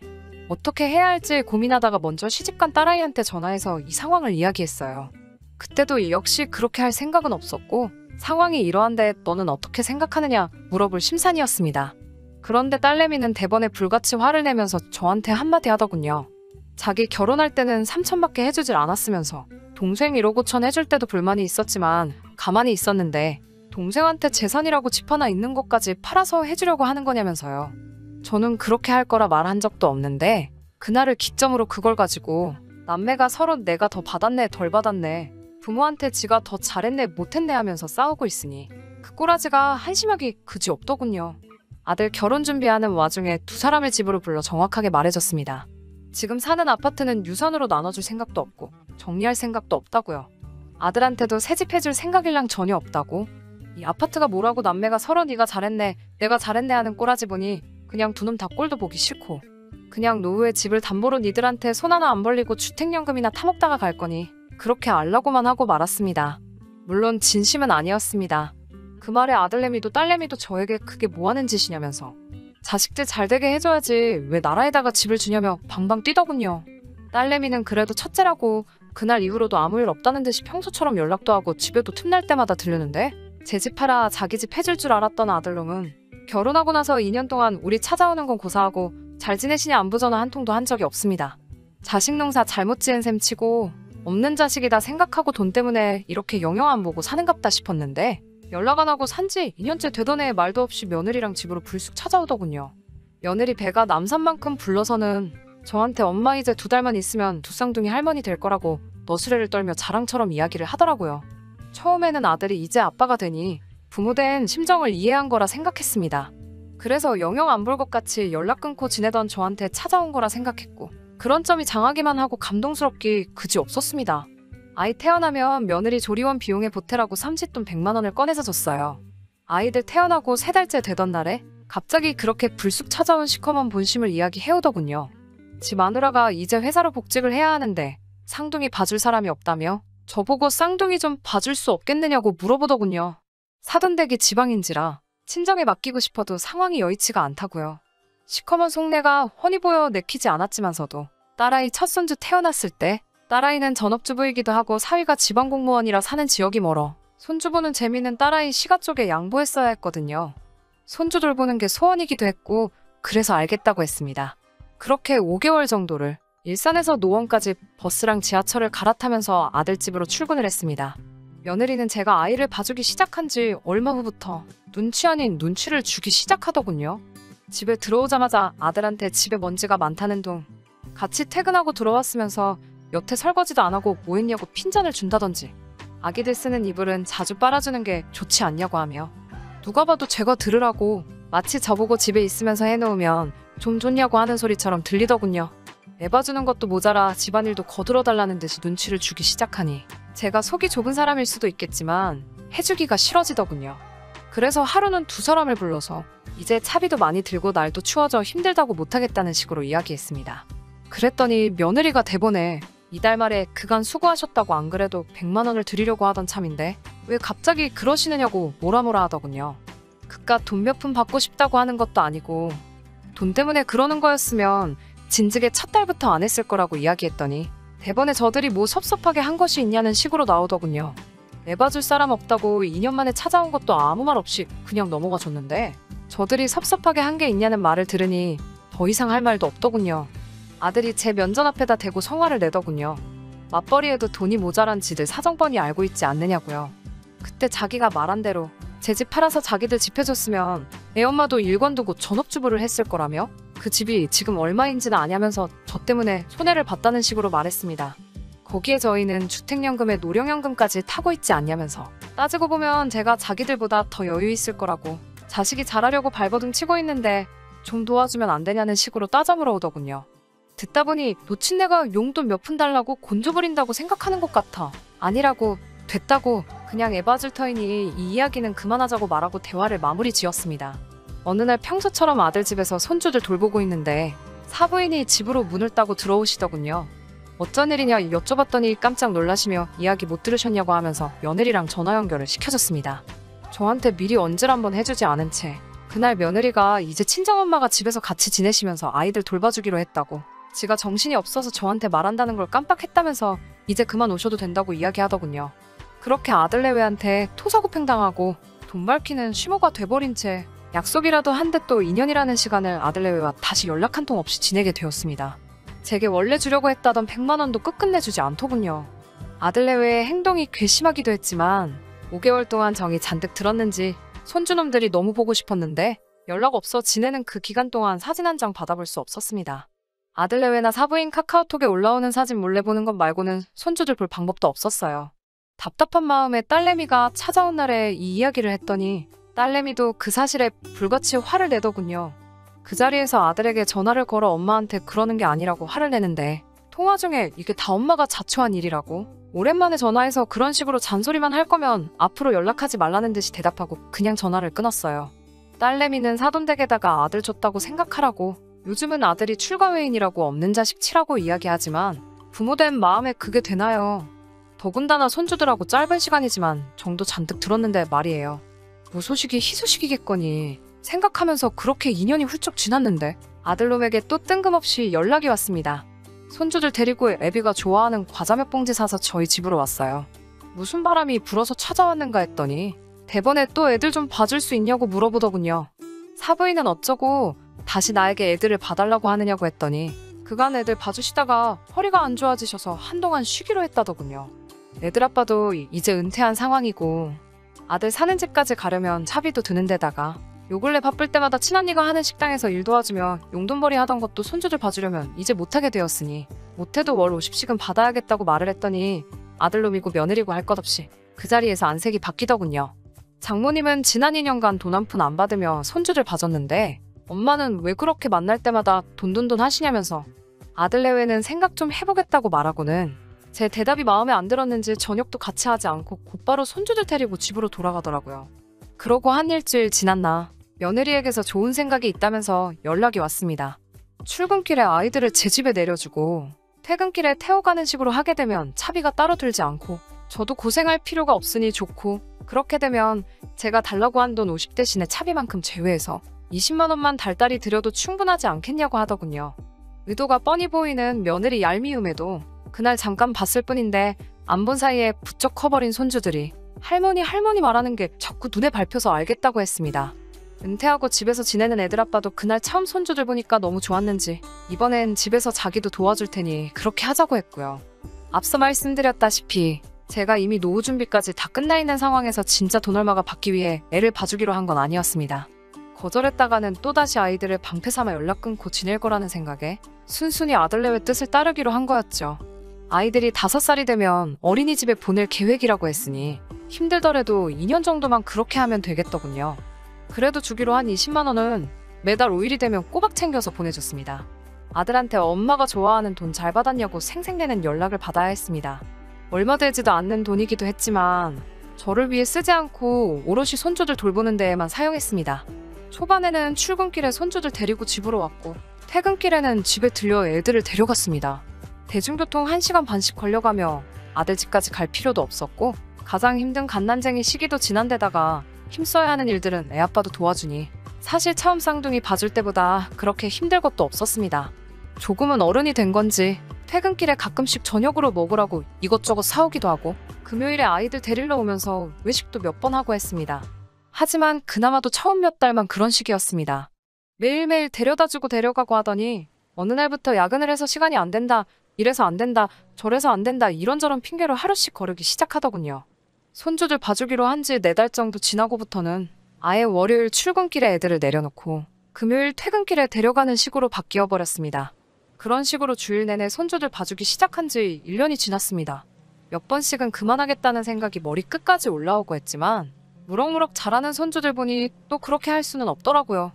어떻게 해야 할지 고민하다가 먼저 시집간 딸아이한테 전화해서 이 상황을 이야기했어요. 그때도 역시 그렇게 할 생각은 없었고 상황이 이러한데 너는 어떻게 생각하느냐 물어볼 심산이었습니다. 그런데 딸내미는 대번에 불같이 화를 내면서 저한테 한마디 하더군요. 자기 결혼할 때는 3천밖에 해주질 않았으면서 동생 1억 5천 해줄 때도 불만이 있었지만 가만히 있었는데 동생한테 재산이라고 집 하나 있는 것까지 팔아서 해주려고 하는 거냐면서요. 저는 그렇게 할 거라 말한 적도 없는데 그날을 기점으로 그걸 가지고 남매가 서로 내가 더 받았네 덜 받았네 부모한테 지가 더 잘했네 못했네 하면서 싸우고 있으니 그 꼬라지가 한심하기 그지 없더군요. 아들 결혼 준비하는 와중에 두 사람을 집으로 불러 정확하게 말해줬습니다. 지금 사는 아파트는 유산으로 나눠줄 생각도 없고 정리할 생각도 없다고요. 아들한테도 새집해줄 생각일랑 전혀 없다고. 이 아파트가 뭐라고 남매가 서로 네가 잘했네 내가 잘했네 하는 꼬라지 보니 그냥 두 놈 다 꼴도 보기 싫고 그냥 노후에 집을 담보로 니들한테 손 하나 안 벌리고 주택연금이나 타먹다가 갈 거니 그렇게 알라고만 하고 말았습니다. 물론 진심은 아니었습니다. 그 말에 아들내미도 딸내미도 저에게 그게 뭐하는 짓이냐면서 자식들 잘되게 해줘야지 왜 나라에다가 집을 주냐며 방방 뛰더군요. 딸내미는 그래도 첫째라고 그날 이후로도 아무 일 없다는 듯이 평소처럼 연락도 하고 집에도 틈날 때마다 들르는데 제 집 팔아 자기 집 해줄 줄 알았던 아들놈은 결혼하고 나서 2년 동안 우리 찾아오는 건 고사하고 잘 지내시냐 안부 전화 한 통도 한 적이 없습니다. 자식 농사 잘못 지은 셈 치고 없는 자식이다 생각하고 돈 때문에 이렇게 영영 안 보고 사는갑다 싶었는데 연락 안 하고 산지 2년째 되던 애 말도 없이 며느리랑 집으로 불쑥 찾아오더군요. 며느리 배가 남산만큼 불러서는 저한테 엄마 이제 2달만 있으면 두 쌍둥이 할머니 될 거라고 너스레를 떨며 자랑처럼 이야기를 하더라고요. 처음에는 아들이 이제 아빠가 되니 부모된 심정을 이해한 거라 생각했습니다. 그래서 영영 안 볼 것 같이 연락 끊고 지내던 저한테 찾아온 거라 생각했고 그런 점이 장하기만 하고 감동스럽기 그지 없었습니다. 아이 태어나면 며느리 조리원 비용에 보태라고 삼짓돈 100만 원을 꺼내서 줬어요. 아이들 태어나고 3달째 되던 날에 갑자기 그렇게 불쑥 찾아온 시커먼 본심을 이야기해오더군요. 지 마누라가 이제 회사로 복직을 해야 하는데 상둥이 봐줄 사람이 없다며 저보고 쌍둥이 좀 봐줄 수 없겠느냐고 물어보더군요. 사돈댁이 지방인지라 친정에 맡기고 싶어도 상황이 여의치가 않다고요. 시커먼 속내가 훤히 보여 내키지 않았지만서도 딸아이 첫 손주 태어났을 때 딸아이는 전업주부이기도 하고 사위가 지방공무원이라 사는 지역이 멀어 손주보는 재미는 딸아이 시가 쪽에 양보했어야 했거든요. 손주 돌보는 게 소원이기도 했고 그래서 알겠다고 했습니다. 그렇게 5개월 정도를 일산에서 노원까지 버스랑 지하철을 갈아타면서 아들 집으로 출근을 했습니다. 며느리는 제가 아이를 봐주기 시작한 지 얼마 후부터 눈치 아닌 눈치를 주기 시작하더군요. 집에 들어오자마자 아들한테 집에 먼지가 많다는 둥 같이 퇴근하고 들어왔으면서 여태 설거지도 안 하고 뭐 했냐고 핀잔을 준다던지 아기들 쓰는 이불은 자주 빨아주는 게 좋지 않냐고 하며 누가 봐도 제가 들으라고 마치 저보고 집에 있으면서 해놓으면 좀 좋냐고 하는 소리처럼 들리더군요. 애 봐주는 것도 모자라 집안일도 거들어달라는 듯이 눈치를 주기 시작하니 제가 속이 좁은 사람일 수도 있겠지만 해주기가 싫어지더군요. 그래서 하루는 두 사람을 불러서 이제 차비도 많이 들고 날도 추워져 힘들다고 못하겠다는 식으로 이야기했습니다. 그랬더니 며느리가 대본에 이달 말에 그간 수고하셨다고 안 그래도 100만 원을 드리려고 하던 참인데 왜 갑자기 그러시느냐고 뭐라 하더군요. 그깟 돈 몇 푼 받고 싶다고 하는 것도 아니고 돈 때문에 그러는 거였으면 진즉에 첫 달부터 안 했을 거라고 이야기했더니 대번에 저들이 뭐 섭섭하게 한 것이 있냐는 식으로 나오더군요. 애 봐줄 사람 없다고 2년 만에 찾아온 것도 아무 말 없이 그냥 넘어가 줬는데 저들이 섭섭하게 한 게 있냐는 말을 들으니 더 이상 할 말도 없더군요. 아들이 제 면전 앞에다 대고 성화를 내더군요. 맞벌이에도 돈이 모자란 지들 사정 뻔히 알고 있지 않느냐고요. 그때 자기가 말한 대로 제 집 팔아서 자기들 집 해줬으면 애 엄마도 일권 두고 전업주부를 했을 거라며 그 집이 지금 얼마인지는 아냐면서 저 때문에 손해를 봤다는 식으로 말했습니다. 거기에 저희는 주택연금에 노령연금까지 타고 있지 않냐면서 따지고 보면 제가 자기들보다 더 여유 있을 거라고 자식이 잘하려고 발버둥 치고 있는데 좀 도와주면 안 되냐는 식으로 따져 물어오더군요. 듣다 보니 노친네가 용돈 몇 푼 달라고 곤조 부린다고 생각하는 것 같아. 아니라고 됐다고 그냥 애 봐줄 터이니 이 이야기는 그만하자고 말하고 대화를 마무리 지었습니다. 어느 날 평소처럼 아들 집에서 손주들 돌보고 있는데 사부인이 집으로 문을 따고 들어오시더군요. 어쩐 일이냐 여쭤봤더니 깜짝 놀라시며 이야기 못 들으셨냐고 하면서 며느리랑 전화 연결을 시켜줬습니다. 저한테 미리 언질 한번 해주지 않은 채 그날 며느리가 이제 친정엄마가 집에서 같이 지내시면서 아이들 돌봐주기로 했다고, 지가 정신이 없어서 저한테 말한다는 걸 깜빡했다면서 이제 그만 오셔도 된다고 이야기하더군요. 그렇게 아들내외한테 토사구팽당하고 돈 밝히는 쉬모가 돼버린 채 약속이라도 한 데 또 2년이라는 시간을 아들내외와 다시 연락 한 통 없이 지내게 되었습니다. 제게 원래 주려고 했다던 100만 원도 끝끝내 주지 않더군요. 아들내외의 행동이 괘씸하기도 했지만 5개월 동안 정이 잔뜩 들었는지 손주놈들이 너무 보고 싶었는데 연락 없어 지내는 그 기간 동안 사진 한 장 받아볼 수 없었습니다. 아들내외나 사부인 카카오톡에 올라오는 사진 몰래 보는 것 말고는 손주들 볼 방법도 없었어요. 답답한 마음에 딸내미가 찾아온 날에 이 이야기를 했더니 딸내미도 그 사실에 불같이 화를 내더군요. 그 자리에서 아들에게 전화를 걸어 엄마한테 그러는 게 아니라고 화를 내는데 통화 중에 이게 다 엄마가 자초한 일이라고? 오랜만에 전화해서 그런 식으로 잔소리만 할 거면 앞으로 연락하지 말라는 듯이 대답하고 그냥 전화를 끊었어요. 딸내미는 사돈댁에다가 아들 줬다고 생각하라고, 요즘은 아들이 출가회인이라고 없는 자식 치라고 이야기하지만 부모된 마음에 그게 되나요? 더군다나 손주들하고 짧은 시간이지만 정도 잔뜩 들었는데 말이에요. 무소식이 희소식이겠거니 생각하면서 그렇게 2년이 훌쩍 지났는데 아들놈에게 또 뜬금없이 연락이 왔습니다. 손주들 데리고 애비가 좋아하는 과자 몇 봉지 사서 저희 집으로 왔어요. 무슨 바람이 불어서 찾아왔는가 했더니 대번에 또 애들 좀 봐줄 수 있냐고 물어보더군요. 사부인은 어쩌고 다시 나에게 애들을 봐달라고 하느냐고 했더니 그간 애들 봐주시다가 허리가 안 좋아지셔서 한동안 쉬기로 했다더군요. 애들 아빠도 이제 은퇴한 상황이고 아들 사는 집까지 가려면 차비도 드는 데다가 요 근래 바쁠 때마다 친언니가 하는 식당에서 일 도와주며 용돈벌이 하던 것도 손주들 봐주려면 이제 못하게 되었으니 못해도 월 50씩은 받아야겠다고 말을 했더니 아들놈이고 며느리고 할 것 없이 그 자리에서 안색이 바뀌더군요. 장모님은 지난 2년간 돈 한 푼 안 받으며 손주들 봐줬는데 엄마는 왜 그렇게 만날 때마다 돈돈돈 하시냐면서 아들내외는 생각 좀 해보겠다고 말하고는 제 대답이 마음에 안 들었는지 저녁도 같이 하지 않고 곧바로 손주들 데리고 집으로 돌아가더라고요. 그러고 한 일주일 지났나 며느리에게서 좋은 생각이 있다면서 연락이 왔습니다. 출근길에 아이들을 제 집에 내려주고 퇴근길에 태워가는 식으로 하게 되면 차비가 따로 들지 않고 저도 고생할 필요가 없으니 좋고, 그렇게 되면 제가 달라고 한 돈 50 대신에 차비만큼 제외해서 20만 원만 달달이 들여도 충분하지 않겠냐고 하더군요. 의도가 뻔히 보이는 며느리 얄미움에도 그날 잠깐 봤을 뿐인데 안 본 사이에 부쩍 커버린 손주들이 할머니 말하는 게 자꾸 눈에 밟혀서 알겠다고 했습니다. 은퇴하고 집에서 지내는 애들 아빠도 그날 처음 손주들 보니까 너무 좋았는지 이번엔 집에서 자기도 도와줄 테니 그렇게 하자고 했고요. 앞서 말씀드렸다시피 제가 이미 노후 준비까지 다 끝나 있는 상황에서 진짜 돈 얼마가 받기 위해 애를 봐주기로 한 건 아니었습니다. 거절했다가는 또다시 아이들을 방패 삼아 연락 끊고 지낼 거라는 생각에 순순히 아들내외 뜻을 따르기로 한 거였죠. 아이들이 5살이 되면 어린이집에 보낼 계획이라고 했으니 힘들더라도 2년 정도만 그렇게 하면 되겠더군요. 그래도 주기로 한 20만 원은 매달 5일이 되면 꼬박 챙겨서 보내줬습니다. 아들한테 엄마가 좋아하는 돈 잘 받았냐고 생색내는 연락을 받아야 했습니다. 얼마 되지도 않는 돈이기도 했지만 저를 위해 쓰지 않고 오롯이 손주들 돌보는 데에만 사용했습니다. 초반에는 출근길에 손주들 데리고 집으로 왔고 퇴근길에는 집에 들려 애들을 데려갔습니다. 대중교통 1시간 반씩 걸려가며 아들 집까지 갈 필요도 없었고 가장 힘든 갓난쟁이 시기도 지난 데다가 힘써야 하는 일들은 애 아빠도 도와주니 사실 처음 쌍둥이 봐줄 때보다 그렇게 힘들 것도 없었습니다. 조금은 어른이 된 건지 퇴근길에 가끔씩 저녁으로 먹으라고 이것저것 사오기도 하고 금요일에 아이들 데리러 오면서 외식도 몇 번 하고 했습니다. 하지만 그나마도 처음 몇 달만 그런 식이었습니다. 매일매일 데려다주고 데려가고 하더니 어느 날부터 야근을 해서 시간이 안 된다, 이래서 안 된다, 저래서 안 된다 이런저런 핑계로 하루씩 거르기 시작하더군요. 손주들 봐주기로 한 지 4달 정도 지나고부터는 아예 월요일 출근길에 애들을 내려놓고 금요일 퇴근길에 데려가는 식으로 바뀌어 버렸습니다. 그런 식으로 주일 내내 손주들 봐주기 시작한 지 1년이 지났습니다. 몇 번씩은 그만하겠다는 생각이 머리 끝까지 올라오고 했지만 무럭무럭 자라는 손주들 보니 또 그렇게 할 수는 없더라고요.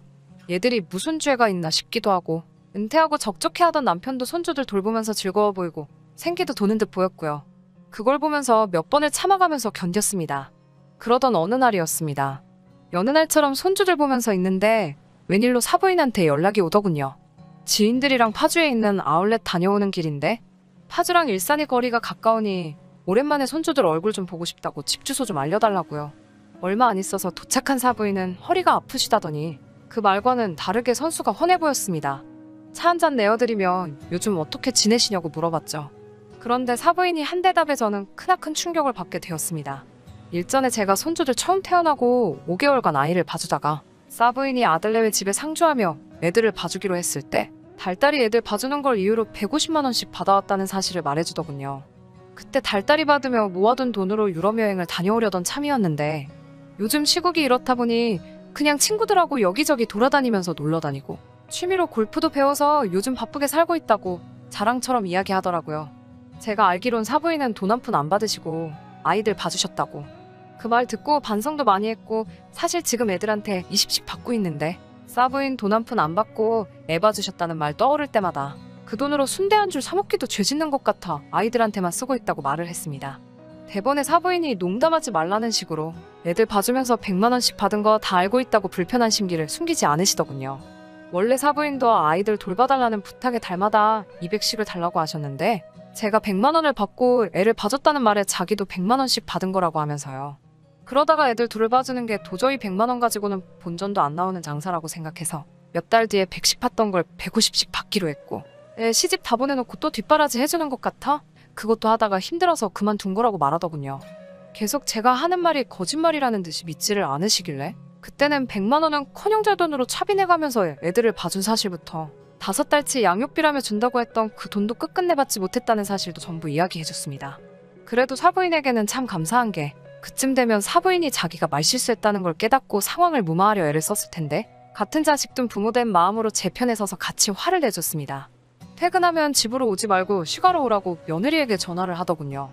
얘들이 무슨 죄가 있나 싶기도 하고 은퇴하고 적적해하던 남편도 손주들 돌보면서 즐거워 보이고 생기도 도는 듯 보였고요. 그걸 보면서 몇 번을 참아가면서 견뎠습니다. 그러던 어느 날이었습니다. 여느 날처럼 손주들 보면서 있는데 웬일로 사부인한테 연락이 오더군요. 지인들이랑 파주에 있는 아울렛 다녀오는 길인데 파주랑 일산이 거리가 가까우니 오랜만에 손주들 얼굴 좀 보고 싶다고 집 주소 좀 알려달라고요. 얼마 안 있어서 도착한 사부인은 허리가 아프시다더니 그 말과는 다르게 선수가 훤해 보였습니다. 차 한 잔 내어드리며 요즘 어떻게 지내시냐고 물어봤죠. 그런데 사부인이 한 대답에 저는 크나큰 충격을 받게 되었습니다. 일전에 제가 손주들 처음 태어나고 5개월간 아이를 봐주다가 사부인이 아들내외 집에 상주하며 애들을 봐주기로 했을 때 달달이 애들 봐주는 걸 이유로 150만 원씩 받아왔다는 사실을 말해주더군요. 그때 달달이 받으며 모아둔 돈으로 유럽 여행을 다녀오려던 참이었는데 요즘 시국이 이렇다 보니 그냥 친구들하고 여기저기 돌아다니면서 놀러다니고 취미로 골프도 배워서 요즘 바쁘게 살고 있다고 자랑처럼 이야기하더라고요. 제가 알기론 사부인은 돈 한 푼 안 받으시고 아이들 봐주셨다고. 그 말 듣고 반성도 많이 했고 사실 지금 애들한테 20씩 받고 있는데 사부인 돈 한 푼 안 받고 애 봐주셨다는 말 떠오를 때마다 그 돈으로 순대 한 줄 사 먹기도 죄 짓는 것 같아 아이들한테만 쓰고 있다고 말을 했습니다. 대번에 사부인이 농담하지 말라는 식으로 애들 봐주면서 100만 원씩 받은 거 다 알고 있다고 불편한 심기를 숨기지 않으시더군요. 원래 사부인도 아이들 돌봐달라는 부탁에 달마다 200씩을 달라고 하셨는데 제가 100만 원을 받고 애를 봐줬다는 말에 자기도 100만 원씩 받은 거라고 하면서요. 그러다가 애들 둘을 봐주는 게 도저히 100만 원 가지고는 본전도 안 나오는 장사라고 생각해서 몇 달 뒤에 100씩 받던 걸 150씩 받기로 했고 애 시집 다 보내놓고 또 뒷바라지 해주는 것 같아? 그것도 하다가 힘들어서 그만둔 거라고 말하더군요. 계속 제가 하는 말이 거짓말이라는 듯이 믿지를 않으시길래 그때는 100만 원은 커녕 제 돈으로 차비내가면서 애들을 봐준 사실부터 5달치 양육비라며 준다고 했던 그 돈도 끝끝내 받지 못했다는 사실도 전부 이야기해줬습니다. 그래도 사부인에게는 참 감사한 게 그쯤 되면 사부인이 자기가 말실수했다는 걸 깨닫고 상황을 무마하려 애를 썼을 텐데 같은 자식 둔 부모된 마음으로 제 편에 서서 같이 화를 내줬습니다. 퇴근하면 집으로 오지 말고 휴가로 오라고 며느리에게 전화를 하더군요.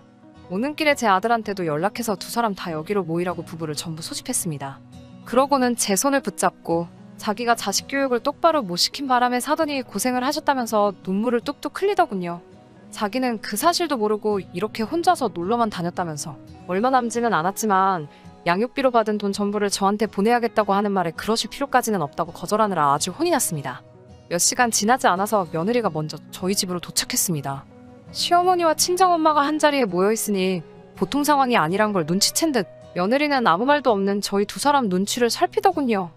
오는 길에 제 아들한테도 연락해서 두 사람 다 여기로 모이라고 부부를 전부 소집했습니다. 그러고는 제 손을 붙잡고 자기가 자식 교육을 똑바로 못 시킨 바람에 사돈이 고생을 하셨다면서 눈물을 뚝뚝 흘리더군요. 자기는 그 사실도 모르고 이렇게 혼자서 놀러만 다녔다면서 얼마 남지는 않았지만 양육비로 받은 돈 전부를 저한테 보내야겠다고 하는 말에 그러실 필요까지는 없다고 거절하느라 아주 혼이 났습니다. 몇 시간 지나지 않아서 며느리가 먼저 저희 집으로 도착했습니다. 시어머니와 친정엄마가 한자리에 모여있으니 보통 상황이 아니란 걸 눈치챈 듯 며느리는 아무 말도 없는 저희 두 사람 눈치를 살피더군요.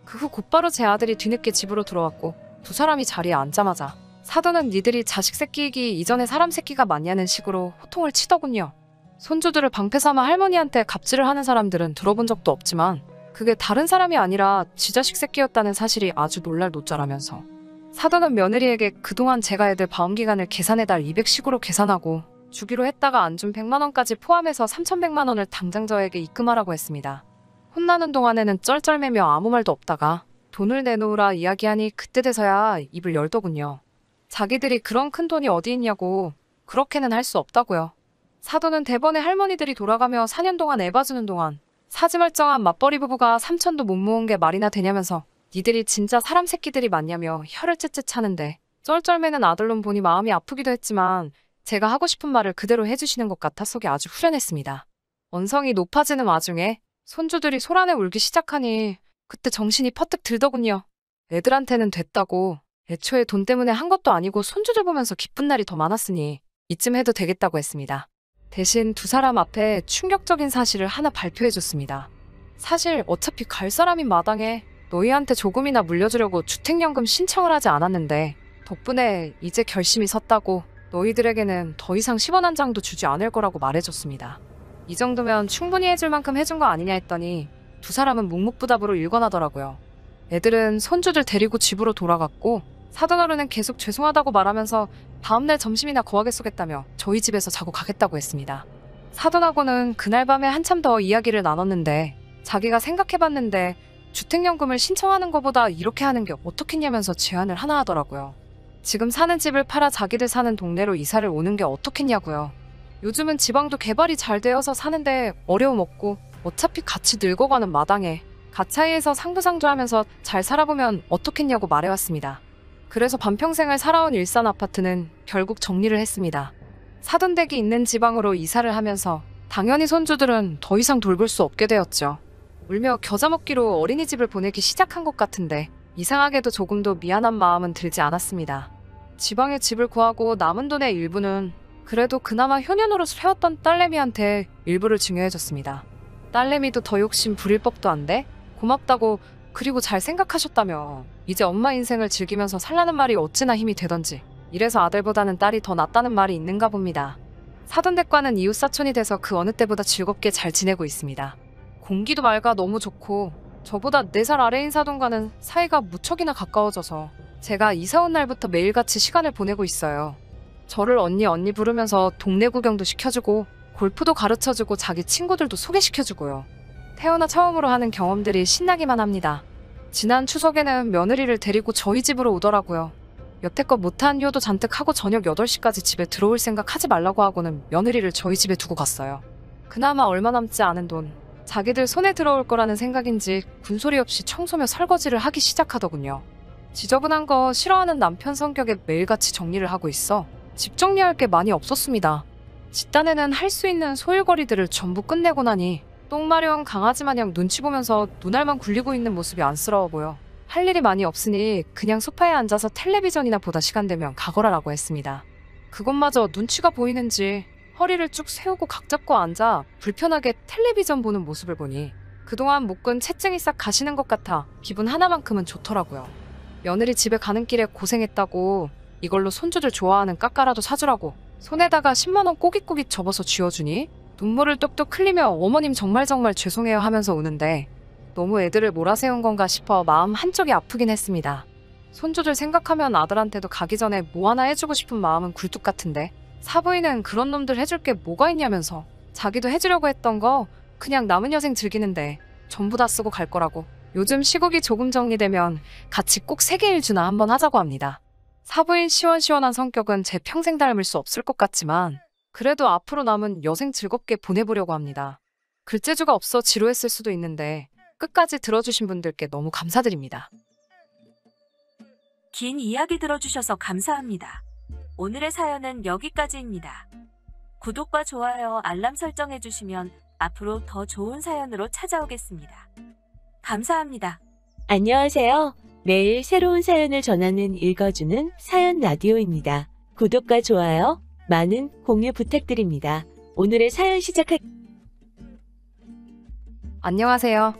그 후 곧바로 제 아들이 뒤늦게 집으로 들어왔고 두 사람이 자리에 앉자마자 사돈은 니들이 자식 새끼이기 이전에 사람 새끼가 맞냐는 식으로 호통을 치더군요. 손주들을 방패 삼아 할머니한테 갑질을 하는 사람들은 들어본 적도 없지만 그게 다른 사람이 아니라 지 자식 새끼였다는 사실이 아주 놀랄 노짜라면서 사돈은 며느리에게 그동안 제가 애들 봐온 기간을 계산해달 200씩으로 계산하고 주기로 했다가 안 준 100만 원까지 포함해서 3,100만 원을 당장 저에게 입금하라고 했습니다. 혼나는 동안에는 쩔쩔매며 아무 말도 없다가 돈을 내놓으라 이야기하니 그때 돼서야 입을 열더군요. 자기들이 그런 큰 돈이 어디 있냐고 그렇게는 할 수 없다고요. 사돈은 대번에 할머니들이 돌아가며 4년 동안 애 봐주는 동안 사지멀쩡한 맞벌이 부부가 3천도 못 모은 게 말이나 되냐면서 니들이 진짜 사람 새끼들이 맞냐며 혀를 째째 차는데 쩔쩔매는 아들놈 보니 마음이 아프기도 했지만 제가 하고 싶은 말을 그대로 해주시는 것 같아 속이 아주 후련했습니다. 언성이 높아지는 와중에 손주들이 소란에 울기 시작하니 그때 정신이 퍼뜩 들더군요. 애들한테는 됐다고 애초에 돈 때문에 한 것도 아니고 손주들 보면서 기쁜 날이 더 많았으니 이쯤 해도 되겠다고 했습니다. 대신 두 사람 앞에 충격적인 사실을 하나 발표해줬습니다. 사실 어차피 갈 사람인 마당에 너희한테 조금이나 물려주려고 주택연금 신청을 하지 않았는데 덕분에 이제 결심이 섰다고 너희들에게는 더 이상 10원 한 장도 주지 않을 거라고 말해줬습니다. 이 정도면 충분히 해줄 만큼 해준 거 아니냐 했더니 두 사람은 묵묵부답으로 일관하더라고요. 애들은 손주들 데리고 집으로 돌아갔고 사돈어른은 계속 죄송하다고 말하면서 다음날 점심이나 거하게 쏘겠다며 저희 집에서 자고 가겠다고 했습니다. 사돈하고는 그날 밤에 한참 더 이야기를 나눴는데 자기가 생각해봤는데 주택연금을 신청하는 것보다 이렇게 하는 게 어떻겠냐면서 제안을 하나 하더라고요. 지금 사는 집을 팔아 자기들 사는 동네로 이사를 오는 게 어떻겠냐고요. 요즘은 지방도 개발이 잘 되어서 사는데 어려움 없고 어차피 같이 늙어가는 마당에 가차이에서 상부상조하면서 잘 살아보면 어떻겠냐고 말해왔습니다. 그래서 반평생을 살아온 일산 아파트는 결국 정리를 했습니다. 사돈댁이 있는 지방으로 이사를 하면서 당연히 손주들은 더 이상 돌볼 수 없게 되었죠. 울며 겨자 먹기로 어린이집을 보내기 시작한 것 같은데 이상하게도 조금도 미안한 마음은 들지 않았습니다. 지방에 집을 구하고 남은 돈의 일부는 그래도 그나마 효녀노릇을 해왔던 딸내미한테 일부를 증여해줬습니다. 딸내미도 더 욕심 부릴 법도 한데 고맙다고 그리고 잘 생각하셨다며 이제 엄마 인생을 즐기면서 살라는 말이 어찌나 힘이 되던지 이래서 아들보다는 딸이 더 낫다는 말이 있는가 봅니다. 사돈댁과는 이웃사촌이 돼서 그 어느 때보다 즐겁게 잘 지내고 있습니다. 공기도 맑아 너무 좋고 저보다 4살 아래인 사돈과는 사이가 무척이나 가까워져서 제가 이사 온 날부터 매일같이 시간을 보내고 있어요. 저를 언니 부르면서 동네 구경도 시켜주고 골프도 가르쳐주고 자기 친구들도 소개시켜주고요. 태어나 처음으로 하는 경험들이 신나기만 합니다. 지난 추석에는 며느리를 데리고 저희 집으로 오더라고요. 여태껏 못한 효도 잔뜩 하고 저녁 8시까지 집에 들어올 생각 하지 말라고 하고는 며느리를 저희 집에 두고 갔어요. 그나마 얼마 남지 않은 돈, 자기들 손에 들어올 거라는 생각인지 군소리 없이 청소며 설거지를 하기 시작하더군요. 지저분한 거 싫어하는 남편 성격에 매일같이 정리를 하고 있어 집 정리할 게 많이 없었습니다. 집단에는 할 수 있는 소일거리들을 전부 끝내고 나니 똥마려운 강아지 마냥 눈치 보면서 눈알만 굴리고 있는 모습이 안쓰러워 보여 할 일이 많이 없으니 그냥 소파에 앉아서 텔레비전이나 보다 시간 되면 가거라라고 했습니다. 그것마저 눈치가 보이는지 허리를 쭉 세우고 각 잡고 앉아 불편하게 텔레비전 보는 모습을 보니 그동안 묶은 채증이 싹 가시는 것 같아 기분 하나만큼은 좋더라고요. 며느리 집에 가는 길에 고생했다고 이걸로 손주들 좋아하는 까까라도 사주라고 손에다가 10만원 꼬깃꼬깃 접어서 쥐어주니 눈물을 뚝뚝 흘리며 어머님 정말 죄송해요 하면서 우는데 너무 애들을 몰아세운 건가 싶어 마음 한쪽이 아프긴 했습니다. 손주들 생각하면 아들한테도 가기 전에 뭐 하나 해주고 싶은 마음은 굴뚝 같은데 사부인은 그런 놈들 해줄 게 뭐가 있냐면서 자기도 해주려고 했던 거 그냥 남은 여생 즐기는데 전부 다 쓰고 갈 거라고 요즘 시국이 조금 정리되면 같이 꼭 세계 일주나 한번 하자고 합니다. 사부인 시원시원한 성격은 제 평생 닮을 수 없을 것 같지만 그래도 앞으로 남은 여생 즐겁게 보내보려고 합니다. 글재주가 없어 지루했을 수도 있는데 끝까지 들어주신 분들께 너무 감사드립니다. 긴 이야기 들어주셔서 감사합니다. 오늘의 사연은 여기까지입니다. 구독과 좋아요, 알람 설정해주시면 앞으로 더 좋은 사연으로 찾아오겠습니다. 감사합니다. 안녕하세요. 매일 새로운 사연을 전하는 읽어주는 사연 라디오입니다. 구독과 좋아요, 많은 공유 부탁드립니다. 오늘의 사연 시작할... 안녕하세요.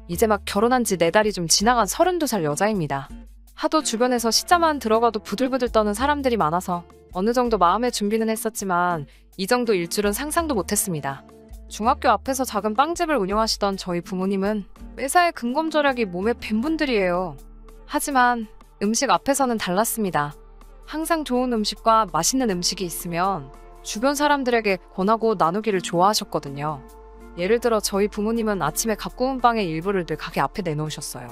이제 막 결혼한 지 4달이 좀 지나간 32살 여자입니다. 하도 주변에서 시자만 들어가도 부들부들 떠는 사람들이 많아서 어느 정도 마음의 준비는 했었지만 이 정도 일 줄은 상상도 못했습니다. 중학교 앞에서 작은 빵집을 운영하시던 저희 부모님은 매사에 근검절약이 몸에 밴 분들이에요. 하지만 음식 앞에서는 달랐습니다. 항상 좋은 음식과 맛있는 음식이 있으면 주변 사람들에게 권하고 나누기를 좋아하셨거든요. 예를 들어 저희 부모님은 아침에 갓 구운 빵의 일부를 늘 가게 앞에 내놓으셨어요.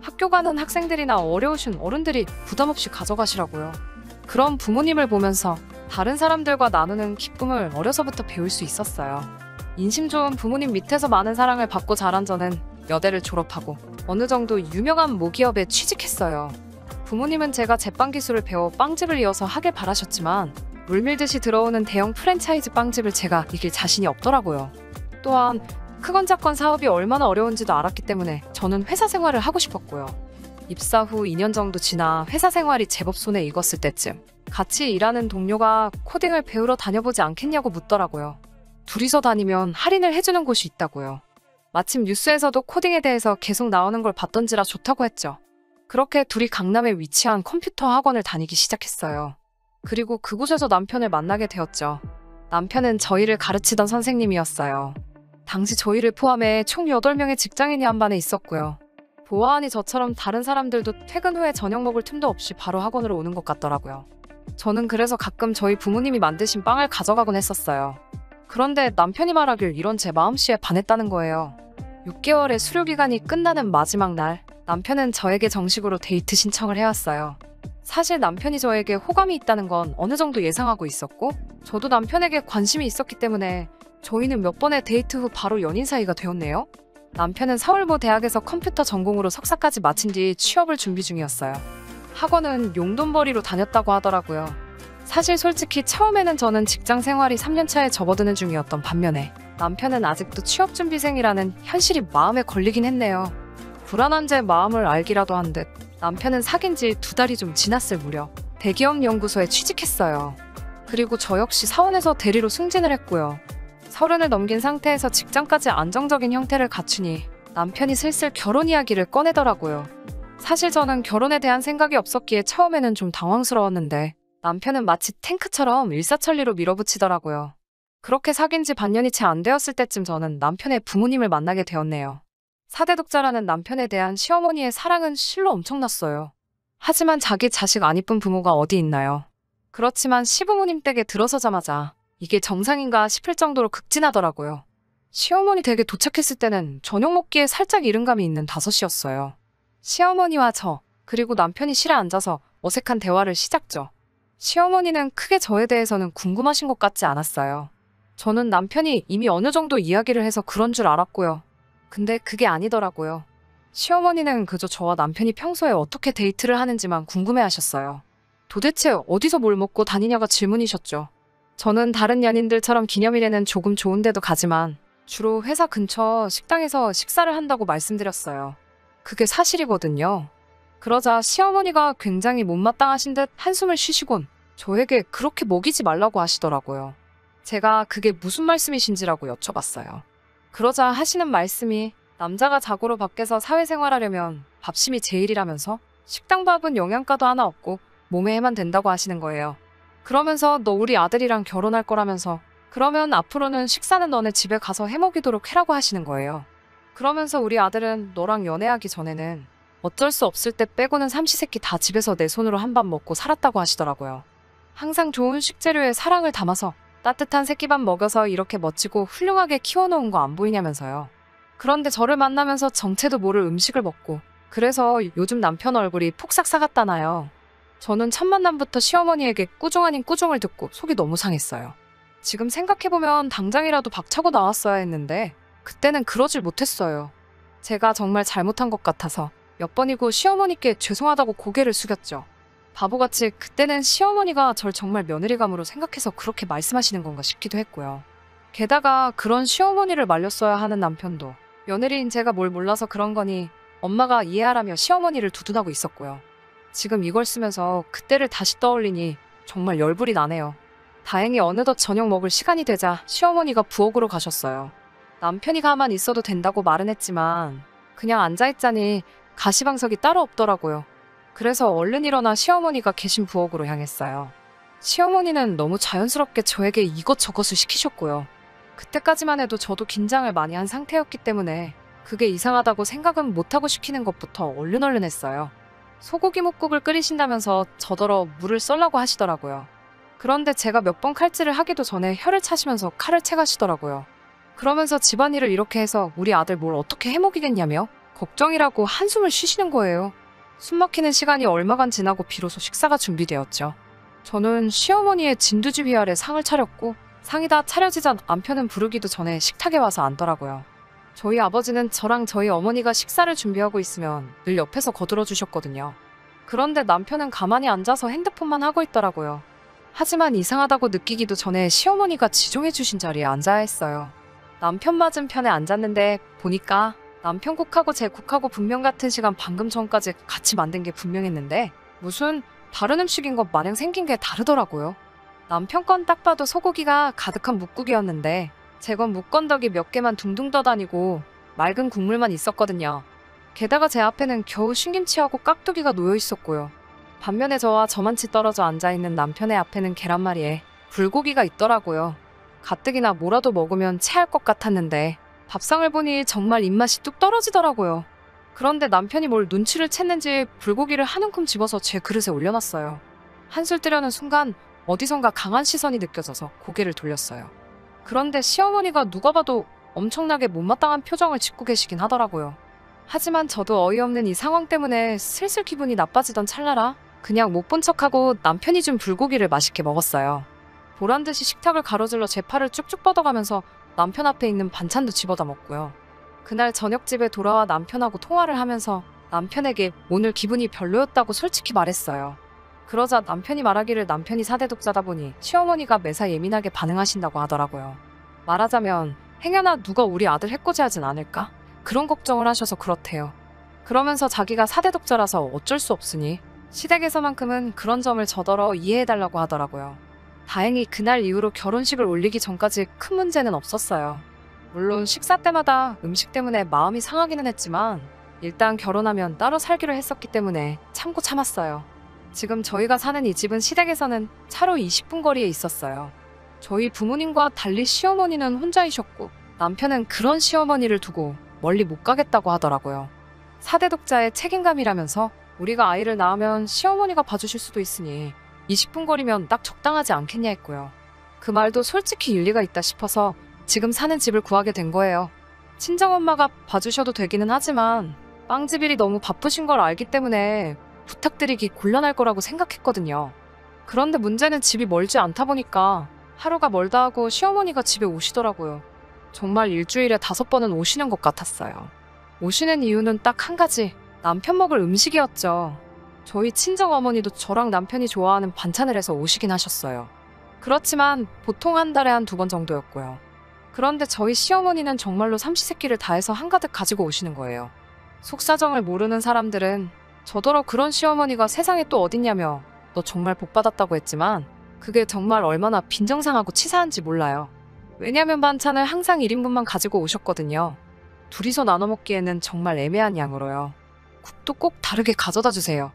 학교 가는 학생들이나 어려우신 어른들이 부담 없이 가져가시라고요. 그런 부모님을 보면서 다른 사람들과 나누는 기쁨을 어려서부터 배울 수 있었어요. 인심 좋은 부모님 밑에서 많은 사랑을 받고 자란 저는 여대를 졸업하고 어느 정도 유명한 모기업에 취직했어요. 부모님은 제가 제빵 기술을 배워 빵집을 이어서 하길 바라셨지만 물밀듯이 들어오는 대형 프랜차이즈 빵집을 제가 이길 자신이 없더라고요. 또한 크건 작건 사업이 얼마나 어려운지도 알았기 때문에 저는 회사 생활을 하고 싶었고요. 입사 후 2년 정도 지나 회사 생활이 제법 손에 익었을 때쯤 같이 일하는 동료가 코딩을 배우러 다녀보지 않겠냐고 묻더라고요. 둘이서 다니면 할인을 해주는 곳이 있다고요. 마침 뉴스에서도 코딩에 대해서 계속 나오는 걸 봤던지라 좋다고 했죠. 그렇게 둘이 강남에 위치한 컴퓨터 학원을 다니기 시작했어요. 그리고 그곳에서 남편을 만나게 되었죠. 남편은 저희를 가르치던 선생님이었어요. 당시 저희를 포함해 총 8명의 직장인이 한 반에 있었고요. 보아하니 저처럼 다른 사람들도 퇴근 후에 저녁 먹을 틈도 없이 바로 학원으로 오는 것 같더라고요. 저는 그래서 가끔 저희 부모님이 만드신 빵을 가져가곤 했었어요. 그런데 남편이 말하길 이런 제 마음씨에 반했다는 거예요. 6개월의 수료기간이 끝나는 마지막 날, 남편은 저에게 정식으로 데이트 신청을 해왔어요. 사실 남편이 저에게 호감이 있다는 건 어느 정도 예상하고 있었고 저도 남편에게 관심이 있었기 때문에 저희는 몇 번의 데이트 후 바로 연인 사이가 되었네요. 남편은 서울모 대학에서 컴퓨터 전공으로 석사까지 마친 뒤 취업을 준비 중이었어요. 학원은 용돈벌이로 다녔다고 하더라고요. 사실 솔직히 처음에는 저는 직장 생활이 3년차에 접어드는 중이었던 반면에 남편은 아직도 취업준비생이라는 현실이 마음에 걸리긴 했네요. 불안한 제 마음을 알기라도 한 듯 남편은 사귄 지 2달이 좀 지났을 무렵 대기업 연구소에 취직했어요. 그리고 저 역시 사원에서 대리로 승진을 했고요. 30을 넘긴 상태에서 직장까지 안정적인 형태를 갖추니 남편이 슬슬 결혼 이야기를 꺼내더라고요. 사실 저는 결혼에 대한 생각이 없었기에 처음에는 좀 당황스러웠는데 남편은 마치 탱크처럼 일사천리로 밀어붙이더라고요. 그렇게 사귄 지 반년이 채 안 되었을 때쯤 저는 남편의 부모님을 만나게 되었네요. 사대독자라는 남편에 대한 시어머니의 사랑은 실로 엄청났어요. 하지만 자기 자식 안 이쁜 부모가 어디 있나요? 그렇지만 시부모님 댁에 들어서자마자 이게 정상인가 싶을 정도로 극진하더라고요. 시어머니 댁에 도착했을 때는 저녁 먹기에 살짝 이른감이 있는 5시였어요. 시어머니와 저, 그리고 남편이 실에 앉아서 어색한 대화를 시작죠. 시어머니는 크게 저에 대해서는 궁금하신 것 같지 않았어요. 저는 남편이 이미 어느 정도 이야기를 해서 그런 줄 알았고요. 근데 그게 아니더라고요. 시어머니는 그저 저와 남편이 평소에 어떻게 데이트를 하는지만 궁금해하셨어요. 도대체 어디서 뭘 먹고 다니냐가 질문이셨죠. 저는 다른 연인들처럼 기념일에는 조금 좋은 데도 가지만 주로 회사 근처 식당에서 식사를 한다고 말씀드렸어요. 그게 사실이거든요. 그러자 시어머니가 굉장히 못마땅하신 듯 한숨을 쉬시곤 저에게 그렇게 먹이지 말라고 하시더라고요. 제가 그게 무슨 말씀이신지라고 여쭤봤어요. 그러자 하시는 말씀이 남자가 자고로 밖에서 사회생활하려면 밥심이 제일이라면서 식당 밥은 영양가도 하나 없고 몸에 해만 된다고 하시는 거예요. 그러면서 너 우리 아들이랑 결혼할 거라면서 그러면 앞으로는 식사는 너네 집에 가서 해먹이도록 해라고 하시는 거예요. 그러면서 우리 아들은 너랑 연애하기 전에는 어쩔 수 없을 때 빼고는 삼시세끼 다 집에서 내 손으로 한 밥 먹고 살았다고 하시더라고요. 항상 좋은 식재료에 사랑을 담아서 따뜻한 새끼밥 먹여서 이렇게 멋지고 훌륭하게 키워놓은 거 안 보이냐면서요. 그런데 저를 만나면서 정체도 모를 음식을 먹고 그래서 요즘 남편 얼굴이 폭삭 사갔다나요. 저는 첫 만남부터 시어머니에게 꾸중 아닌 꾸중을 듣고 속이 너무 상했어요. 지금 생각해보면 당장이라도 박차고 나왔어야 했는데 그때는 그러질 못했어요. 제가 정말 잘못한 것 같아서 몇 번이고 시어머니께 죄송하다고 고개를 숙였죠. 바보같이 그때는 시어머니가 절 정말 며느리감으로 생각해서 그렇게 말씀하시는 건가 싶기도 했고요. 게다가 그런 시어머니를 말렸어야 하는 남편도 며느리인 제가 뭘 몰라서 그런 거니 엄마가 이해하라며 시어머니를 두둔하고 있었고요. 지금 이걸 쓰면서 그때를 다시 떠올리니 정말 열불이 나네요. 다행히 어느덧 저녁 먹을 시간이 되자 시어머니가 부엌으로 가셨어요. 남편이 가만 있어도 된다고 말은 했지만 그냥 앉아있자니 가시방석이 따로 없더라고요. 그래서 얼른 일어나 시어머니가 계신 부엌으로 향했어요. 시어머니는 너무 자연스럽게 저에게 이것저것을 시키셨고요. 그때까지만 해도 저도 긴장을 많이 한 상태였기 때문에 그게 이상하다고 생각은 못하고 시키는 것부터 얼른 했어요. 소고기 묵국을 끓이신다면서 저더러 물을 썰라고 하시더라고요. 그런데 제가 몇 번 칼질을 하기도 전에 혀를 차시면서 칼을 채가시더라고요. 그러면서 집안일을 이렇게 해서 우리 아들 뭘 어떻게 해먹이겠냐며 걱정이라고 한숨을 쉬시는 거예요. 숨막히는 시간이 얼마간 지나고 비로소 식사가 준비되었죠. 저는 시어머니의 진두지휘 아래 상을 차렸고 상이 다 차려지자 남편은 부르기도 전에 식탁에 와서 앉더라고요. 저희 아버지는 저랑 저희 어머니가 식사를 준비하고 있으면 늘 옆에서 거들어 주셨거든요. 그런데 남편은 가만히 앉아서 핸드폰만 하고 있더라고요. 하지만 이상하다고 느끼기도 전에 시어머니가 지정해 주신 자리에 앉아야 했어요. 남편 맞은편에 앉았는데 보니까 남편 국하고 제 국하고 분명 같은 시간 방금 전까지 같이 만든 게 분명했는데 무슨 다른 음식인 것 마냥 생긴 게 다르더라고요. 남편 건 딱 봐도 소고기가 가득한 묵국이었는데 제 건 묵건더기 몇 개만 둥둥 떠다니고 맑은 국물만 있었거든요. 게다가 제 앞에는 겨우 신김치하고 깍두기가 놓여 있었고요. 반면에 저와 저만치 떨어져 앉아있는 남편의 앞에는 계란말이에 불고기가 있더라고요. 가뜩이나 뭐라도 먹으면 체할 것 같았는데 밥상을 보니 정말 입맛이 뚝 떨어지더라고요. 그런데 남편이 뭘 눈치를 챘는지 불고기를 한 움큼 집어서 제 그릇에 올려놨어요. 한술 뜨려는 순간 어디선가 강한 시선이 느껴져서 고개를 돌렸어요. 그런데 시어머니가 누가 봐도 엄청나게 못마땅한 표정을 짓고 계시긴 하더라고요. 하지만 저도 어이없는 이 상황 때문에 슬슬 기분이 나빠지던 찰나라 그냥 못 본 척하고 남편이 준 불고기를 맛있게 먹었어요. 보란듯이 식탁을 가로질러 제 팔을 쭉쭉 뻗어가면서 남편 앞에 있는 반찬도 집어다 먹고요. 그날 저녁 집에 돌아와 남편하고 통화를 하면서 남편에게 오늘 기분이 별로였다고 솔직히 말했어요. 그러자 남편이 말하기를 남편이 사대독자다 보니 시어머니가 매사 예민하게 반응하신다고 하더라고요. 말하자면 행여나 누가 우리 아들 해코지하진 않을까? 그런 걱정을 하셔서 그렇대요. 그러면서 자기가 사대독자라서 어쩔 수 없으니 시댁에서만큼은 그런 점을 저더러 이해해달라고 하더라고요. 다행히 그날 이후로 결혼식을 올리기 전까지 큰 문제는 없었어요. 물론 식사 때마다 음식 때문에 마음이 상하기는 했지만 일단 결혼하면 따로 살기로 했었기 때문에 참고 참았어요. 지금 저희가 사는 이 집은 시댁에서는 차로 20분 거리에 있었어요. 저희 부모님과 달리 시어머니는 혼자이셨고 남편은 그런 시어머니를 두고 멀리 못 가겠다고 하더라고요. 사대독자의 책임감이라면서 우리가 아이를 낳으면 시어머니가 봐주실 수도 있으니 20분 거리면 딱 적당하지 않겠냐 했고요. 그 말도 솔직히 일리가 있다 싶어서 지금 사는 집을 구하게 된 거예요. 친정엄마가 봐주셔도 되기는 하지만 빵집일이 너무 바쁘신 걸 알기 때문에 부탁드리기 곤란할 거라고 생각했거든요. 그런데 문제는 집이 멀지 않다 보니까 하루가 멀다 하고 시어머니가 집에 오시더라고요. 정말 일주일에 5번은 오시는 것 같았어요. 오시는 이유는 딱 한 가지, 남편 먹을 음식이었죠. 저희 친정어머니도 저랑 남편이 좋아하는 반찬을 해서 오시긴 하셨어요. 그렇지만 보통 한 달에 한 2번 정도였고요. 그런데 저희 시어머니는 정말로 삼시세끼를 다해서 한가득 가지고 오시는 거예요. 속사정을 모르는 사람들은 저더러 그런 시어머니가 세상에 또 어딨냐며 너 정말 복받았다고 했지만 그게 정말 얼마나 빈정상하고 치사한지 몰라요. 왜냐면 반찬을 항상 1인분만 가지고 오셨거든요. 둘이서 나눠 먹기에는 정말 애매한 양으로요. 국도 꼭 다르게 가져다 주세요.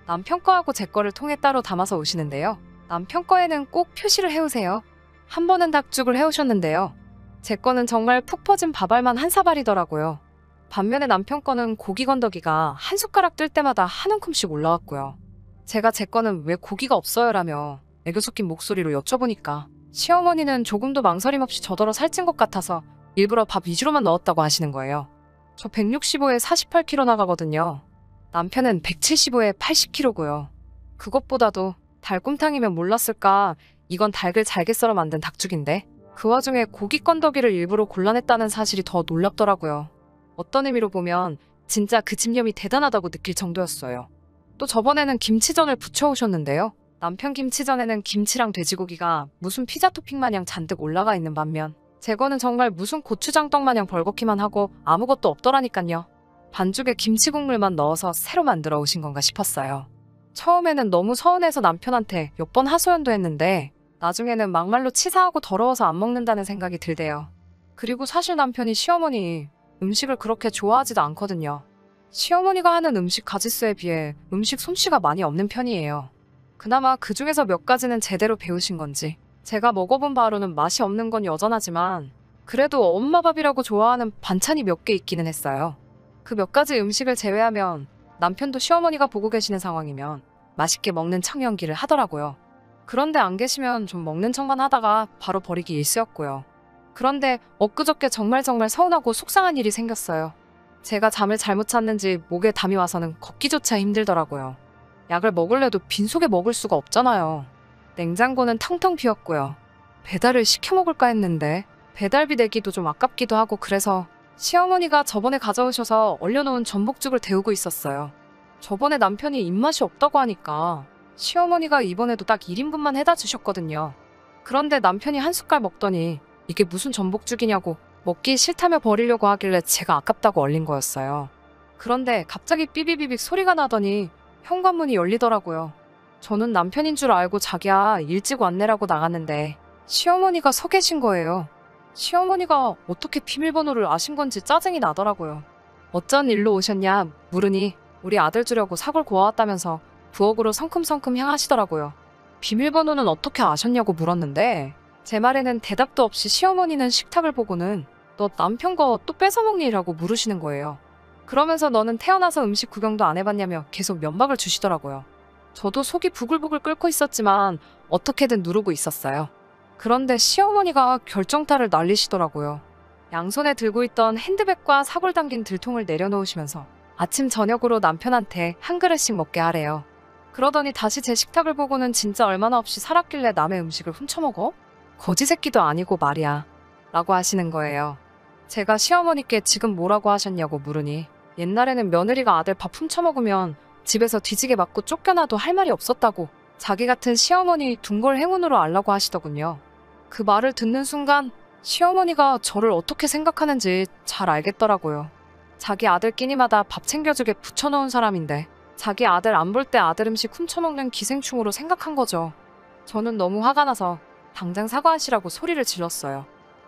남편 거하고 제 거를 통에 따로 담아서 오시는데요. 남편 거에는 꼭 표시를 해오세요. 한 번은 닭죽을 해오셨는데요. 제 거는 정말 푹 퍼진 밥알만 한 사발이더라고요. 반면에 남편 거는 고기 건더기가 한 숟가락 뜰 때마다 한 움큼씩 올라왔고요. 제가 제 거는 왜 고기가 없어요? 라며 애교 섞인 목소리로 여쭤보니까 시어머니는 조금도 망설임 없이 저더러 살찐 것 같아서 일부러 밥 위주로만 넣었다고 하시는 거예요. 저 165에 48kg 나가거든요. 남편은 175에 80kg고요. 그것보다도 달곰탕이면 몰랐을까 이건 닭을 잘게 썰어 만든 닭죽인데 그 와중에 고기 건더기를 일부러 골라냈다는 사실이 더 놀랍더라고요. 어떤 의미로 보면 진짜 그 집념이 대단하다고 느낄 정도였어요. 또 저번에는 김치전을 부쳐오셨는데요. 남편 김치전에는 김치랑 돼지고기가 무슨 피자 토핑 마냥 잔뜩 올라가 있는 반면 제 거는 정말 무슨 고추장떡 마냥 벌겋기만 하고 아무것도 없더라니깐요. 반죽에 김치 국물만 넣어서 새로 만들어 오신 건가 싶었어요. 처음에는 너무 서운해서 남편한테 몇 번 하소연도 했는데 나중에는 막말로 치사하고 더러워서 안 먹는다는 생각이 들대요. 그리고 사실 남편이 시어머니 음식을 그렇게 좋아하지도 않거든요. 시어머니가 하는 음식 가짓수에 비해 음식 솜씨가 많이 없는 편이에요. 그나마 그 중에서 몇 가지는 제대로 배우신 건지 제가 먹어본 바로는 맛이 없는 건 여전하지만 그래도 엄마 밥이라고 좋아하는 반찬이 몇 개 있기는 했어요. 그 몇 가지 음식을 제외하면 남편도 시어머니가 보고 계시는 상황이면 맛있게 먹는 척 연기를 하더라고요. 그런데 안 계시면 좀 먹는 척만 하다가 바로 버리기 일쑤였고요. 그런데 엊그저께 정말 서운하고 속상한 일이 생겼어요. 제가 잠을 잘못 잤는지 목에 담이 와서는 걷기조차 힘들더라고요. 약을 먹을래도 빈속에 먹을 수가 없잖아요. 냉장고는 텅텅 비었고요. 배달을 시켜 먹을까 했는데 배달비 내기도 좀 아깝기도 하고 그래서 시어머니가 저번에 가져오셔서 얼려놓은 전복죽을 데우고 있었어요. 저번에 남편이 입맛이 없다고 하니까 시어머니가 이번에도 딱 1인분만 해다 주셨거든요. 그런데 남편이 한 숟갈 먹더니 이게 무슨 전복죽이냐고 먹기 싫다며 버리려고 하길래 제가 아깝다고 얼린 거였어요. 그런데 갑자기 삐비비빅 소리가 나더니 현관문이 열리더라고요. 저는 남편인 줄 알고 자기야 일찍 왔네라고 나갔는데 시어머니가 서 계신 거예요. 시어머니가 어떻게 비밀번호를 아신 건지 짜증이 나더라고요. 어쩐 일로 오셨냐 물으니 우리 아들 주려고 사골 구워왔다면서 부엌으로 성큼성큼 향하시더라고요. 비밀번호는 어떻게 아셨냐고 물었는데 제 말에는 대답도 없이 시어머니는 식탁을 보고는 너 남편 거 또 뺏어먹니라고 물으시는 거예요. 그러면서 너는 태어나서 음식 구경도 안 해봤냐며 계속 면박을 주시더라고요. 저도 속이 부글부글 끓고 있었지만 어떻게든 누르고 있었어요. 그런데 시어머니가 결정타를 날리시더라고요. 양손에 들고 있던 핸드백과 사골 담긴 들통을 내려놓으시면서 아침 저녁으로 남편한테 한 그릇씩 먹게 하래요. 그러더니 다시 제 식탁을 보고는 진짜 얼마나 없이 살았길래 남의 음식을 훔쳐먹어? 거지 새끼도 아니고 말이야 라고 하시는 거예요. 제가 시어머니께 지금 뭐라고 하셨냐고 물으니 옛날에는 며느리가 아들 밥 훔쳐먹으면 집에서 뒤지게 맞고 쫓겨나도 할 말이 없었다고 자기 같은 시어머니 둔골 행운으로 알라고 하시더군요. 그 말을 듣는 순간 시어머니가 저를 어떻게 생각하는지 잘 알겠더라고요. 자기 아들 끼니마다 밥 챙겨주게 붙여놓은 사람인데 자기 아들 안 볼 때 아들 음식 훔쳐먹는 기생충으로 생각한 거죠. 저는 너무 화가 나서 당장 사과하시라고 소리를 질렀어요.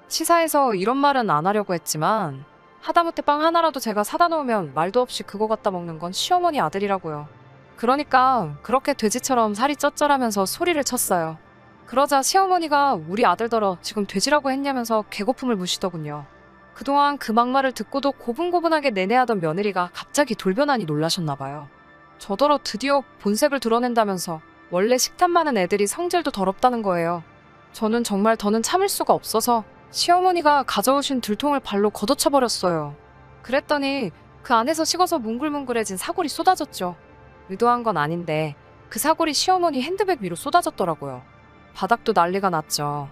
치사해서 이런 말은 안 하려고 했지만 하다못해 빵 하나라도 제가 사다 놓으면 말도 없이 그거 갖다 먹는 건 시어머니 아들이라고요. 그러니까 그렇게 돼지처럼 살이 쩌쩌라면서 소리를 쳤어요. 그러자 시어머니가 우리 아들더러 지금 돼지라고 했냐면서 개고품을 무시더군요. 그동안 그 막말을 듣고도 고분고분하게 내내하던 며느리가 갑자기 돌변하니 놀라셨나 봐요. 저더러 드디어 본색을 드러낸다면서 원래 식탐 많은 애들이 성질도 더럽다는 거예요. 저는 정말 더는 참을 수가 없어서 시어머니가 가져오신 들통을 발로 걷어쳐버렸어요. 그랬더니 그 안에서 식어서 뭉글뭉글해진 사골이 쏟아졌죠. 의도한 건 아닌데 그 사골이 시어머니 핸드백 위로 쏟아졌더라고요. 바닥도 난리가 났죠.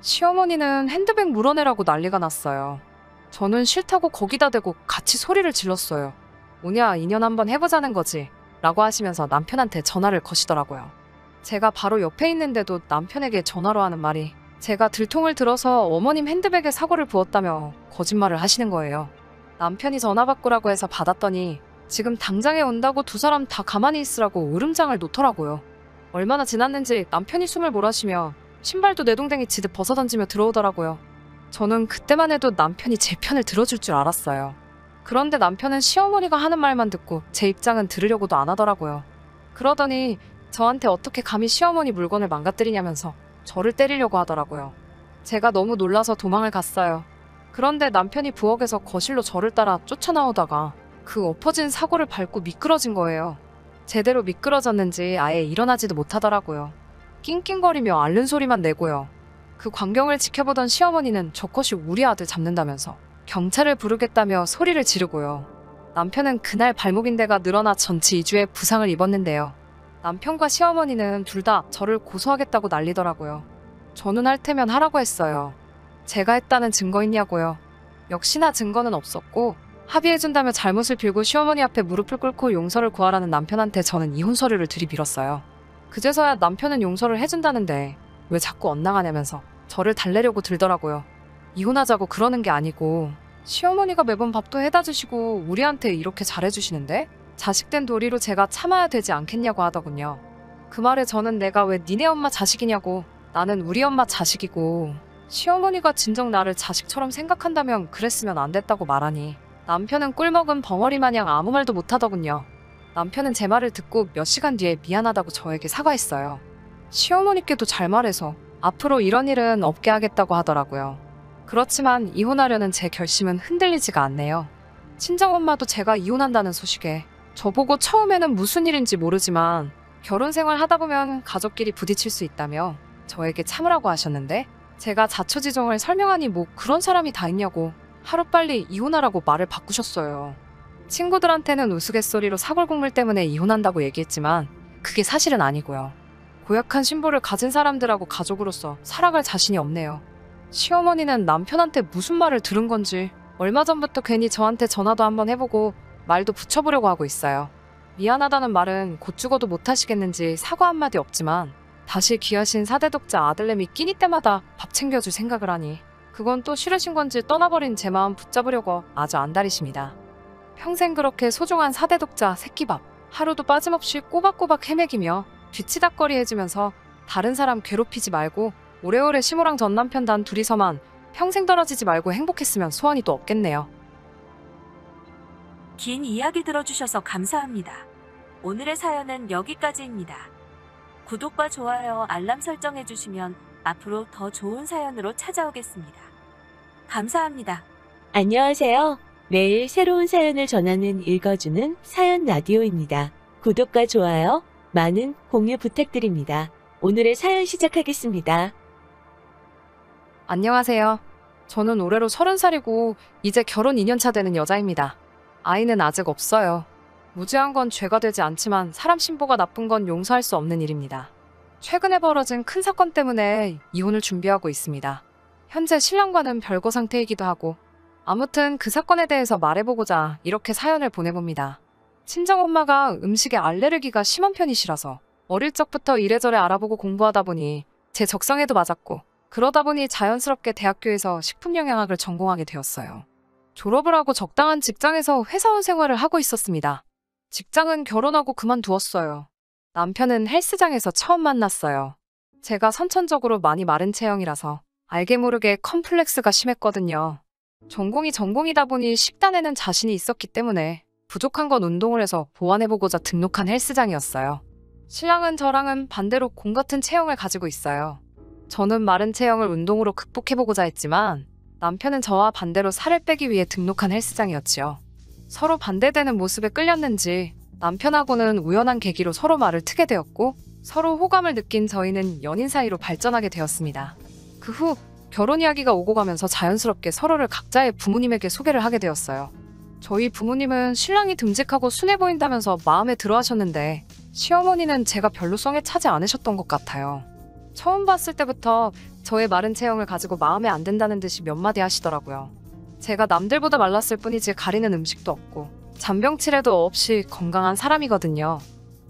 시어머니는 핸드백 물어내라고 난리가 났어요. 저는 싫다고 거기다 대고 같이 소리를 질렀어요. 뭐냐, 인연 한번 해보자는 거지 라고 하시면서 남편한테 전화를 거시더라고요. 제가 바로 옆에 있는데도 남편에게 전화로 하는 말이 제가 들통을 들어서 어머님 핸드백에 사골을 부었다며 거짓말을 하시는 거예요. 남편이 전화 바꾸라고 해서 받았더니 지금 당장에 온다고 두 사람 다 가만히 있으라고 으름장을 놓더라고요. 얼마나 지났는지 남편이 숨을 몰아쉬며 신발도 내동댕이 지듯 벗어던지며 들어오더라고요. 저는 그때만 해도 남편이 제 편을 들어줄 줄 알았어요. 그런데 남편은 시어머니가 하는 말만 듣고 제 입장은 들으려고도 안 하더라고요. 그러더니 저한테 어떻게 감히 시어머니 물건을 망가뜨리냐면서 저를 때리려고 하더라고요. 제가 너무 놀라서 도망을 갔어요. 그런데 남편이 부엌에서 거실로 저를 따라 쫓아나오다가 그 엎어진 사골을 밟고 미끄러진 거예요. 제대로 미끄러졌는지 아예 일어나지도 못하더라고요. 낑낑거리며 앓는 소리만 내고요. 그 광경을 지켜보던 시어머니는 저것이 우리 아들 잡는다면서 경찰을 부르겠다며 소리를 지르고요. 남편은 그날 발목인대가 늘어나 전치 2주의 부상을 입었는데요. 남편과 시어머니는 둘 다 저를 고소하겠다고 난리더라고요. 저는 할 테면 하라고 했어요. 제가 했다는 증거 있냐고요. 역시나 증거는 없었고 합의해준다며 잘못을 빌고 시어머니 앞에 무릎을 꿇고 용서를 구하라는 남편한테 저는 이혼 서류를 들이밀었어요. 그제서야 남편은 용서를 해준다는데 왜 자꾸 엇나가냐면서 저를 달래려고 들더라고요. 이혼하자고 그러는 게 아니고 시어머니가 매번 밥도 해다 주시고 우리한테 이렇게 잘해주시는데 자식된 도리로 제가 참아야 되지 않겠냐고 하더군요. 그 말에 저는 내가 왜 니네 엄마 자식이냐고, 나는 우리 엄마 자식이고 시어머니가 진정 나를 자식처럼 생각한다면 그랬으면 안 됐다고 말하니 남편은 꿀먹은 벙어리 마냥 아무 말도 못하더군요. 남편은 제 말을 듣고 몇 시간 뒤에 미안하다고 저에게 사과했어요. 시어머니께도 잘 말해서 앞으로 이런 일은 없게 하겠다고 하더라고요. 그렇지만 이혼하려는 제 결심은 흔들리지가 않네요. 친정엄마도 제가 이혼한다는 소식에 저보고 처음에는 무슨 일인지 모르지만 결혼 생활 하다 보면 가족끼리 부딪힐 수 있다며 저에게 참으라고 하셨는데 제가 자초지종을 설명하니 뭐 그런 사람이 다 있냐고 하루빨리 이혼하라고 말을 바꾸셨어요. 친구들한테는 우스갯소리로 사골국물 때문에 이혼한다고 얘기했지만 그게 사실은 아니고요. 고약한 신보를 가진 사람들하고 가족으로서 살아갈 자신이 없네요. 시어머니는 남편한테 무슨 말을 들은 건지 얼마 전부터 괜히 저한테 전화도 한번 해보고 말도 붙여보려고 하고 있어요. 미안하다는 말은 곧 죽어도 못하시겠는지 사과 한마디 없지만 다시 귀하신 사대독자 아들내미 끼니 때마다 밥 챙겨줄 생각을 하니 그건 또 싫으신 건지 떠나버린 제 마음 붙잡으려고 아주 안달이십니다. 평생 그렇게 소중한 사대독자 새끼밥 하루도 빠짐없이 꼬박꼬박 헤매기며 뒤치다꺼리 해주면서 다른 사람 괴롭히지 말고 오래오래 시무랑 전 남편 단 둘이서만 평생 떨어지지 말고 행복했으면 소원이 또 없겠네요. 긴 이야기 들어주셔서 감사합니다. 오늘의 사연은 여기까지입니다. 구독과 좋아요, 알람 설정해주시면 앞으로 더 좋은 사연으로 찾아오겠습니다. 감사합니다. 안녕하세요. 매일 새로운 사연을 전하는 읽어주는 사연 라디오입니다. 구독과 좋아요, 많은 공유 부탁드립니다. 오늘의 사연 시작하겠습니다. 안녕하세요. 저는 올해로 30살이고 이제 결혼 2년차 되는 여자입니다. 아이는 아직 없어요. 무죄한 건 죄가 되지 않지만 사람 신보가 나쁜 건 용서할 수 없는 일입니다. 최근에 벌어진 큰 사건 때문에 이혼을 준비하고 있습니다. 현재 신랑과는 별거 상태이기도 하고 아무튼 그 사건에 대해서 말해보고자 이렇게 사연을 보내봅니다. 친정엄마가 음식에 알레르기가 심한 편이시라서 어릴 적부터 이래저래 알아보고 공부하다 보니 제 적성에도 맞았고 그러다 보니 자연스럽게 대학교에서 식품영양학을 전공하게 되었어요. 졸업을 하고 적당한 직장에서 회사원 생활을 하고 있었습니다. 직장은 결혼하고 그만두었어요. 남편은 헬스장에서 처음 만났어요. 제가 선천적으로 많이 마른 체형이라서 알게 모르게 컴플렉스가 심했거든요. 전공이 전공이다 보니 식단에는 자신이 있었기 때문에 부족한 건 운동을 해서 보완해보고자 등록한 헬스장이었어요. 신랑은 저랑은 반대로 곰 같은 체형을 가지고 있어요. 저는 마른 체형을 운동으로 극복해보고자 했지만 남편은 저와 반대로 살을 빼기 위해 등록한 헬스장이었지요. 서로 반대되는 모습에 끌렸는지 남편하고는 우연한 계기로 서로 말을 트게 되었고 서로 호감을 느낀 저희는 연인 사이로 발전하게 되었습니다. 그 후 결혼 이야기가 오고 가면서 자연스럽게 서로를 각자의 부모님에게 소개를 하게 되었어요. 저희 부모님은 신랑이 듬직하고 순해 보인다면서 마음에 들어 하셨는데 시어머니는 제가 별로 성에 차지 않으셨던 것 같아요. 처음 봤을 때부터 저의 마른 체형을 가지고 마음에 안 든다는 듯이 몇 마디 하시더라고요. 제가 남들보다 말랐을 뿐이지 가리는 음식도 없고 잔병치레도 없이 건강한 사람이거든요.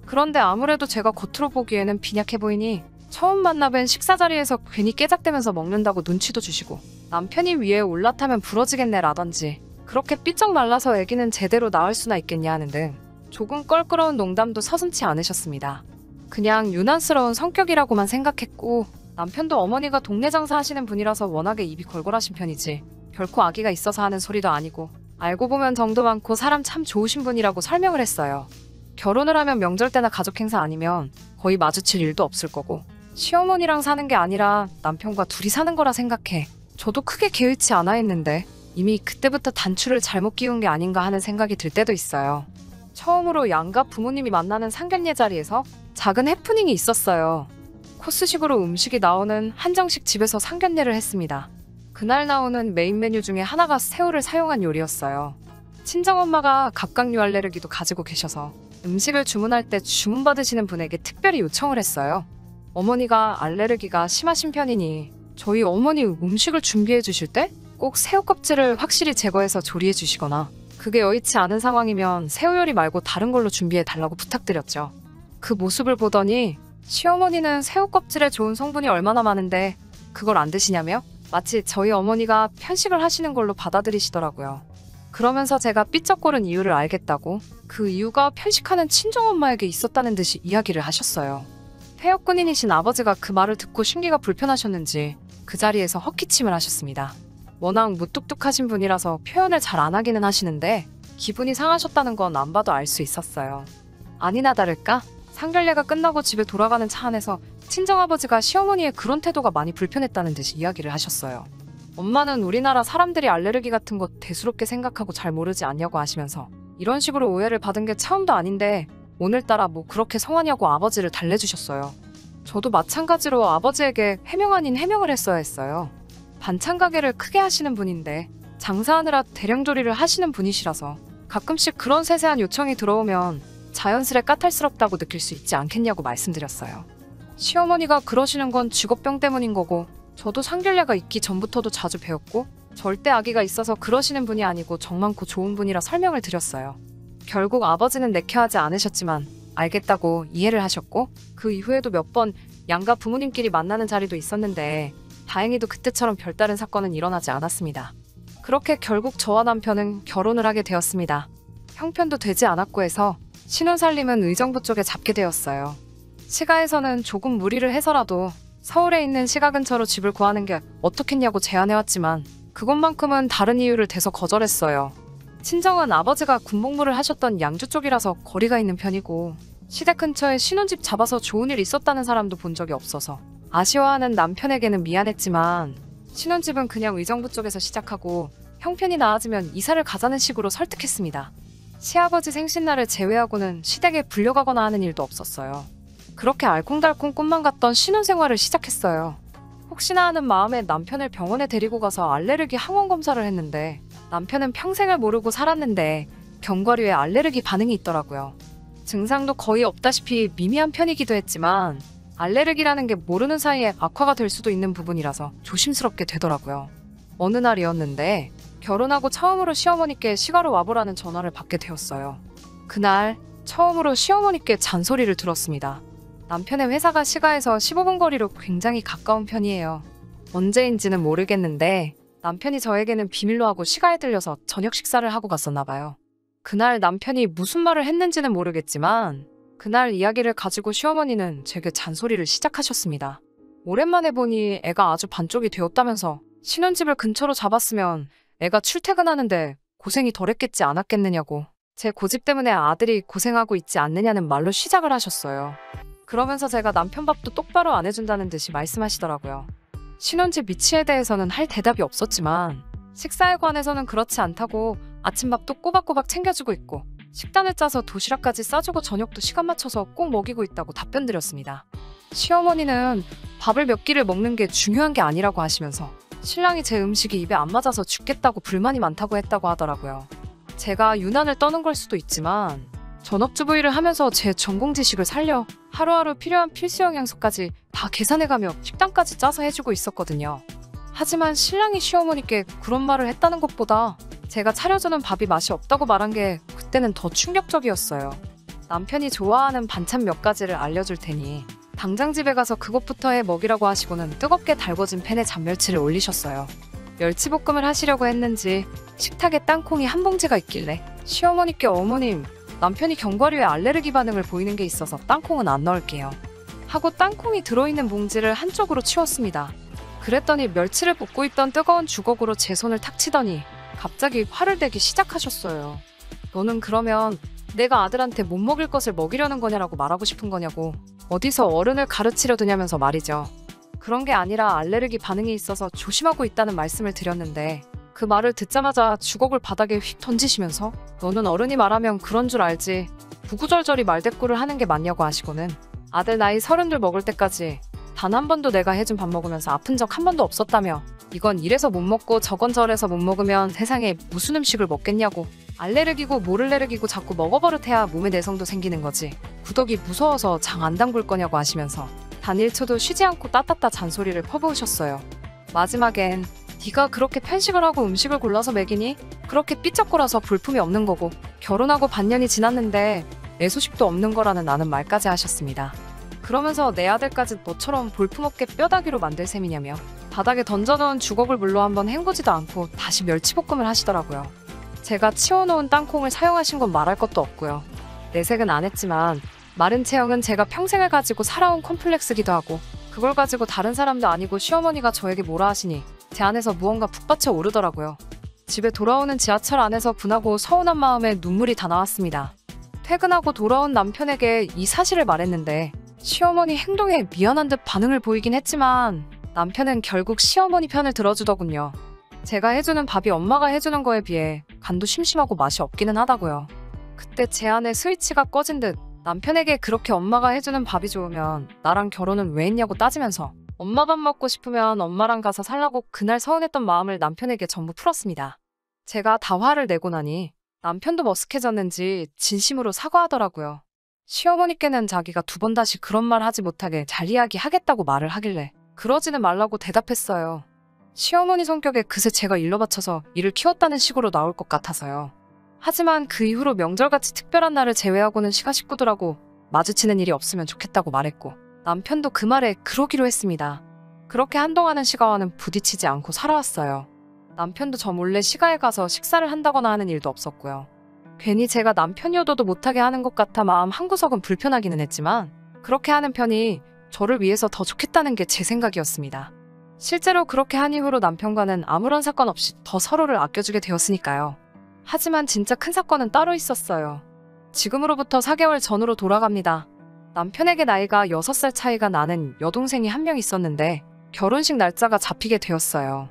그런데 아무래도 제가 겉으로 보기에는 빈약해 보이니 처음 만나 뵌 식사 자리에서 괜히 깨작대면서 먹는다고 눈치도 주시고 남편이 위에 올라타면 부러지겠네 라던지 그렇게 삐쩍 말라서 애기는 제대로 낳을 수나 있겠냐 하는 등 조금 껄끄러운 농담도 서슴지 않으셨습니다. 그냥 유난스러운 성격이라고만 생각했고 남편도 어머니가 동네 장사하시는 분이라서 워낙에 입이 걸걸하신 편이지 결코 아기가 있어서 하는 소리도 아니고 알고 보면 정도 많고 사람 참 좋으신 분이라고 설명을 했어요. 결혼을 하면 명절 때나 가족 행사 아니면 거의 마주칠 일도 없을 거고 시어머니랑 사는 게 아니라 남편과 둘이 사는 거라 생각해 저도 크게 개의치 않아 했는데 이미 그때부터 단추를 잘못 끼운 게 아닌가 하는 생각이 들 때도 있어요. 처음으로 양가 부모님이 만나는 상견례 자리에서 작은 해프닝이 있었어요. 코스식으로 음식이 나오는 한정식 집에서 상견례를 했습니다. 그날 나오는 메인 메뉴 중에 하나가 새우를 사용한 요리였어요. 친정엄마가 갑각류 알레르기도 가지고 계셔서 음식을 주문할 때 주문받으시는 분에게 특별히 요청을 했어요. 어머니가 알레르기가 심하신 편이니 저희 어머니 음식을 준비해 주실 때 꼭 새우 껍질을 확실히 제거해서 조리해 주시거나 그게 여의치 않은 상황이면 새우 요리 말고 다른 걸로 준비해 달라고 부탁드렸죠. 그 모습을 보더니 시어머니는 새우 껍질에 좋은 성분이 얼마나 많은데 그걸 안 드시냐며 마치 저희 어머니가 편식을 하시는 걸로 받아들이시더라고요. 그러면서 제가 삐쩍거린 이유를 알겠다고 그 이유가 편식하는 친정엄마에게 있었다는 듯이 이야기를 하셨어요. 폐역군인이신 아버지가 그 말을 듣고 심기가 불편하셨는지 그 자리에서 헛기침을 하셨습니다. 워낙 무뚝뚝하신 분이라서 표현을 잘 안 하기는 하시는데 기분이 상하셨다는 건 안 봐도 알 수 있었어요. 아니나 다를까 상견례가 끝나고 집에 돌아가는 차 안에서 친정아버지가 시어머니의 그런 태도가 많이 불편했다는 듯이 이야기를 하셨어요. 엄마는 우리나라 사람들이 알레르기 같은 거 대수롭게 생각하고 잘 모르지 않냐고 하시면서 이런 식으로 오해를 받은 게 처음도 아닌데 오늘따라 뭐 그렇게 성하냐고 아버지를 달래주셨어요. 저도 마찬가지로 아버지에게 해명 아닌 해명을 했어야 했어요. 반찬 가게를 크게 하시는 분인데 장사하느라 대량 조리를 하시는 분이시라서 가끔씩 그런 세세한 요청이 들어오면 자연스레 까탈스럽다고 느낄 수 있지 않겠냐고 말씀드렸어요. 시어머니가 그러시는 건 직업병 때문인 거고 저도 상견례가 있기 전부터도 자주 배웠고 절대 아기가 있어서 그러시는 분이 아니고 정 많고 좋은 분이라 설명을 드렸어요. 결국 아버지는 내켜하지 않으셨지만 알겠다고 이해를 하셨고 그 이후에도 몇 번 양가 부모님끼리 만나는 자리도 있었는데 다행히도 그때처럼 별다른 사건은 일어나지 않았습니다. 그렇게 결국 저와 남편은 결혼을 하게 되었습니다. 형편도 되지 않았고 해서 신혼살림은 의정부 쪽에 잡게 되었어요. 시가에서는 조금 무리를 해서라도 서울에 있는 시가 근처로 집을 구하는 게 어떻겠냐고 제안해왔지만 그것만큼은 다른 이유를 대서 거절했어요. 친정은 아버지가 군복무를 하셨던 양주 쪽이라서 거리가 있는 편이고 시댁 근처에 신혼집 잡아서 좋은 일 있었다는 사람도 본 적이 없어서 아쉬워하는 남편에게는 미안했지만 신혼집은 그냥 의정부 쪽에서 시작하고 형편이 나아지면 이사를 가자는 식으로 설득했습니다. 시아버지 생신날을 제외하고는 시댁에 불려가거나 하는 일도 없었어요. 그렇게 알콩달콩 꿈만 같던 신혼생활을 시작했어요. 혹시나 하는 마음에 남편을 병원에 데리고 가서 알레르기 항원 검사를 했는데 남편은 평생을 모르고 살았는데 견과류에 알레르기 반응이 있더라고요. 증상도 거의 없다시피 미미한 편이기도 했지만 알레르기라는 게 모르는 사이에 악화가 될 수도 있는 부분이라서 조심스럽게 되더라고요. 어느 날이었는데 결혼하고 처음으로 시어머니께 시가로 와보라는 전화를 받게 되었어요. 그날 처음으로 시어머니께 잔소리를 들었습니다. 남편의 회사가 시가에서 15분 거리로 굉장히 가까운 편이에요. 언제인지는 모르겠는데 남편이 저에게는 비밀로 하고 시가에 들려서 저녁 식사를 하고 갔었나 봐요. 그날 남편이 무슨 말을 했는지는 모르겠지만 그날 이야기를 가지고 시어머니는 제게 잔소리를 시작하셨습니다. 오랜만에 보니 애가 아주 반쪽이 되었다면서 신혼집을 근처로 잡았으면 애가 출퇴근하는데 고생이 덜했겠지 않았겠느냐고 제 고집 때문에 아들이 고생하고 있지 않느냐는 말로 시작을 하셨어요. 그러면서 제가 남편 밥도 똑바로 안 해준다는 듯이 말씀하시더라고요. 신혼집 위치에 대해서는 할 대답이 없었지만 식사에 관해서는 그렇지 않다고 아침밥도 꼬박꼬박 챙겨주고 있고 식단을 짜서 도시락까지 싸주고 저녁도 시간 맞춰서 꼭 먹이고 있다고 답변 드렸습니다. 시어머니는 밥을 몇 끼를 먹는 게 중요한 게 아니라고 하시면서 신랑이 제 음식이 입에 안 맞아서 죽겠다고 불만이 많다고 했다고 하더라고요. 제가 유난을 떠는 걸 수도 있지만 전업주부 일을 하면서 제 전공 지식을 살려 하루하루 필요한 필수 영양소까지 다 계산해가며 식단까지 짜서 해주고 있었거든요. 하지만 신랑이 시어머니께 그런 말을 했다는 것보다 제가 차려주는 밥이 맛이 없다고 말한 게 그때는 더 충격적이었어요. 남편이 좋아하는 반찬 몇 가지를 알려줄 테니 당장 집에 가서 그것부터 해 먹이라고 하시고는 뜨겁게 달궈진 팬에 잔멸치를 올리셨어요. 멸치볶음을 하시려고 했는지 식탁에 땅콩이 한 봉지가 있길래 시어머니께 어머님, 남편이 견과류에 알레르기 반응을 보이는 게 있어서 땅콩은 안 넣을게요 하고 땅콩이 들어있는 봉지를 한쪽으로 치웠습니다. 그랬더니 멸치를 볶고 있던 뜨거운 주걱으로 제 손을 탁 치더니 갑자기 화를 내기 시작하셨어요. 너는 그러면 내가 아들한테 못 먹일 것을 먹이려는 거냐라고 말하고 싶은 거냐고 어디서 어른을 가르치려 드냐면서 말이죠. 그런 게 아니라 알레르기 반응이 있어서 조심하고 있다는 말씀을 드렸는데 그 말을 듣자마자 주걱을 바닥에 휙 던지시면서 너는 어른이 말하면 그런 줄 알지 구구절절히 말대꾸를 하는 게 맞냐고 하시고는 아들 나이 30들 먹을 때까지 단 한 번도 내가 해준 밥 먹으면서 아픈 적 한 번도 없었다며 이건 이래서 못 먹고 저건 저래서 못 먹으면 세상에 무슨 음식을 먹겠냐고 알레르기고 모를레르기고 자꾸 먹어버릇해야 몸에 내성도 생기는 거지 구더기 무서워서 장 안 담글 거냐고 하시면서 단 1초도 쉬지 않고 따따따 잔소리를 퍼부으셨어요. 마지막엔 네가 그렇게 편식을 하고 음식을 골라서 먹이니? 그렇게 삐쩍거려서 볼품이 없는 거고 결혼하고 반년이 지났는데 애소식도 없는 거라는 나는 말까지 하셨습니다. 그러면서 내 아들까지 너처럼 볼품없게 뼈다귀로 만들 셈이냐며 바닥에 던져놓은 주걱을 물로 한번 헹구지도 않고 다시 멸치볶음을 하시더라고요. 제가 치워놓은 땅콩을 사용하신 건 말할 것도 없고요. 내색은 안 했지만 마른 체형은 제가 평생을 가지고 살아온 콤플렉스기도 하고 그걸 가지고 다른 사람도 아니고 시어머니가 저에게 뭐라 하시니 제 안에서 무언가 북받쳐 오르더라고요. 집에 돌아오는 지하철 안에서 분하고 서운한 마음에 눈물이 다 나왔습니다. 퇴근하고 돌아온 남편에게 이 사실을 말했는데 시어머니 행동에 미안한 듯 반응을 보이긴 했지만 남편은 결국 시어머니 편을 들어주더군요. 제가 해주는 밥이 엄마가 해주는 거에 비해 간도 심심하고 맛이 없기는 하다고요. 그때 제 안에 스위치가 꺼진 듯 남편에게 그렇게 엄마가 해주는 밥이 좋으면 나랑 결혼은 왜 했냐고 따지면서 엄마 밥 먹고 싶으면 엄마랑 가서 살라고 그날 서운했던 마음을 남편에게 전부 풀었습니다. 제가 다 화를 내고 나니 남편도 머쓱해졌는지 진심으로 사과하더라고요. 시어머니께는 자기가 2번 다시 그런 말 하지 못하게 잘 이야기하겠다고 말을 하길래 그러지는 말라고 대답했어요. 시어머니 성격에 그새 제가 일러 바쳐서 일을 키웠다는 식으로 나올 것 같아서요. 하지만 그 이후로 명절같이 특별한 날을 제외하고는 시가 식구들하고 마주치는 일이 없으면 좋겠다고 말했고 남편도 그 말에 그러기로 했습니다. 그렇게 한동안은 시가와는 부딪히지 않고 살아왔어요. 남편도 저 몰래 시가에 가서 식사를 한다거나 하는 일도 없었고요. 괜히 제가 남편이어도 못하게 하는 것 같아 마음 한구석은 불편하기는 했지만 그렇게 하는 편이 저를 위해서 더 좋겠다는 게 제 생각이었습니다. 실제로 그렇게 한 이후로 남편과는 아무런 사건 없이 더 서로를 아껴주게 되었으니까요. 하지만 진짜 큰 사건은 따로 있었어요. 지금으로부터 4개월 전으로 돌아갑니다. 남편에게 나이가 6살 차이가 나는 여동생이 한 명 있었는데 결혼식 날짜가 잡히게 되었어요.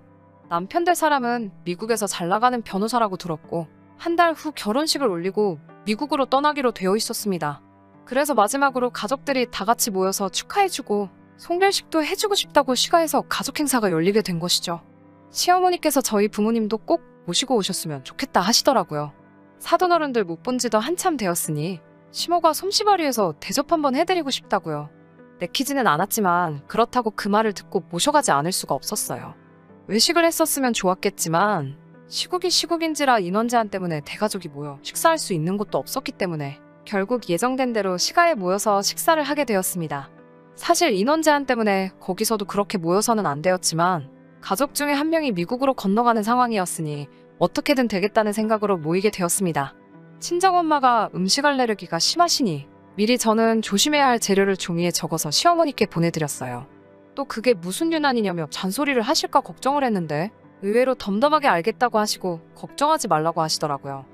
남편 될 사람은 미국에서 잘 나가는 변호사라고 들었고 한 달 후 결혼식을 올리고 미국으로 떠나기로 되어 있었습니다. 그래서 마지막으로 가족들이 다 같이 모여서 축하해주고 송별식도 해주고 싶다고 시가에서 가족 행사가 열리게 된 것이죠. 시어머니께서 저희 부모님도 꼭 모시고 오셨으면 좋겠다 하시더라고요. 사돈어른들 못 본 지도 한참 되었으니 시모가 솜씨발휘해서 대접 한번 해드리고 싶다고요. 내키지는 않았지만 그렇다고 그 말을 듣고 모셔가지 않을 수가 없었어요. 외식을 했었으면 좋았겠지만 시국이 시국인지라 인원 제한 때문에 대가족이 모여 식사할 수 있는 곳도 없었기 때문에 결국 예정된 대로 시가에 모여서 식사를 하게 되었습니다. 사실 인원 제한 때문에 거기서도 그렇게 모여서는 안 되었지만 가족 중에 한 명이 미국으로 건너가는 상황이었으니 어떻게든 되겠다는 생각으로 모이게 되었습니다. 친정엄마가 음식 알레르기가 심하시니 미리 저는 조심해야 할 재료를 종이에 적어서 시어머니께 보내드렸어요. 또 그게 무슨 유난이냐며 잔소리를 하실까 걱정을 했는데 의외로 덤덤하게 알겠다고 하시고 걱정하지 말라고 하시더라고요.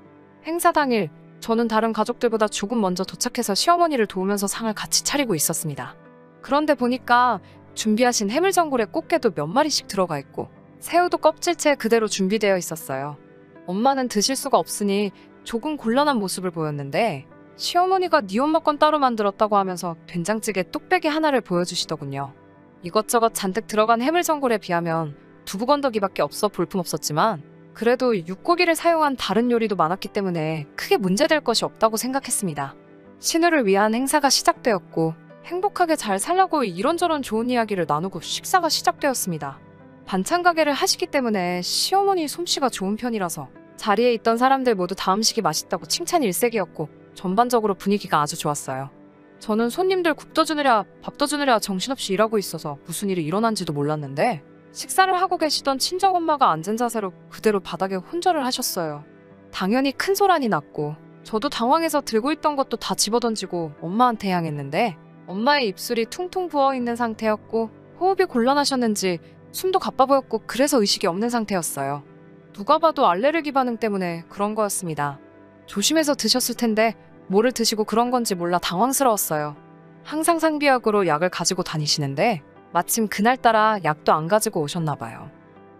행사 당일 저는 다른 가족들보다 조금 먼저 도착해서 시어머니를 도우면서 상을 같이 차리고 있었습니다. 그런데 보니까 준비하신 해물전골에 꽃게도 몇 마리씩 들어가 있고 새우도 껍질째 그대로 준비되어 있었어요. 엄마는 드실 수가 없으니 조금 곤란한 모습을 보였는데 시어머니가 네 엄마 건 따로 만들었다고 하면서 된장찌개 뚝배기 하나를 보여주시더군요. 이것저것 잔뜩 들어간 해물전골에 비하면 두부건더기밖에 없어 볼품없었지만 그래도 육고기를 사용한 다른 요리도 많았기 때문에 크게 문제될 것이 없다고 생각했습니다. 신우를 위한 행사가 시작되었고 행복하게 잘 살라고 이런저런 좋은 이야기를 나누고 식사가 시작되었습니다. 반찬 가게를 하시기 때문에 시어머니 솜씨가 좋은 편이라서 자리에 있던 사람들 모두 다 음식이 맛있다고 칭찬 일색이었고 전반적으로 분위기가 아주 좋았어요. 저는 손님들 국도 주느랴 밥도 주느랴 정신없이 일하고 있어서 무슨 일이 일어난지도 몰랐는데 식사를 하고 계시던 친정엄마가 앉은 자세로 그대로 바닥에 혼절을 하셨어요. 당연히 큰 소란이 났고 저도 당황해서 들고 있던 것도 다 집어던지고 엄마한테 향했는데 엄마의 입술이 퉁퉁 부어있는 상태였고 호흡이 곤란하셨는지 숨도 가빠 보였고 그래서 의식이 없는 상태였어요. 누가 봐도 알레르기 반응 때문에 그런 거였습니다. 조심해서 드셨을 텐데 뭐를 드시고 그런 건지 몰라 당황스러웠어요. 항상 상비약으로 약을 가지고 다니시는데 마침 그날따라 약도 안 가지고 오셨나 봐요.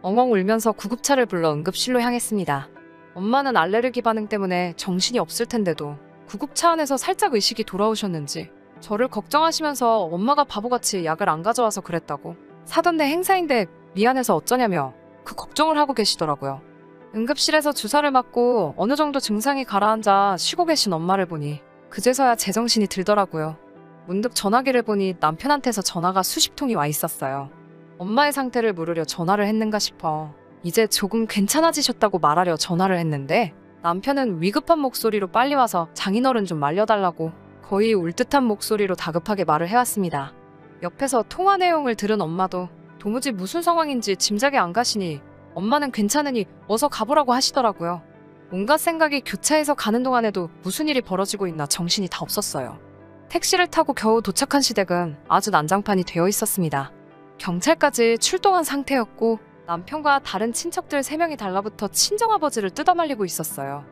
엉엉 울면서 구급차를 불러 응급실로 향했습니다. 엄마는 알레르기 반응 때문에 정신이 없을 텐데도 구급차 안에서 살짝 의식이 돌아오셨는지 저를 걱정하시면서 엄마가 바보같이 약을 안 가져와서 그랬다고 사돈네 행사인데 미안해서 어쩌냐며 그 걱정을 하고 계시더라고요. 응급실에서 주사를 맞고 어느 정도 증상이 가라앉아 쉬고 계신 엄마를 보니 그제서야 제정신이 들더라고요. 문득 전화기를 보니 남편한테서 전화가 수십 통이 와 있었어요. 엄마의 상태를 물으려 전화를 했는가 싶어 이제 조금 괜찮아지셨다고 말하려 전화를 했는데 남편은 위급한 목소리로 빨리 와서 장인어른 좀 말려달라고 거의 울 듯한 목소리로 다급하게 말을 해왔습니다. 옆에서 통화 내용을 들은 엄마도 도무지 무슨 상황인지 짐작이 안 가시니 엄마는 괜찮으니 어서 가보라고 하시더라고요. 온갖 생각이 교차해서 가는 동안에도 무슨 일이 벌어지고 있나 정신이 다 없었어요. 택시를 타고 겨우 도착한 시댁은 아주 난장판이 되어 있었습니다. 경찰까지 출동한 상태였고 남편과 다른 친척들 3명이 달라붙어 친정아버지를 뜯어말리고 있었어요.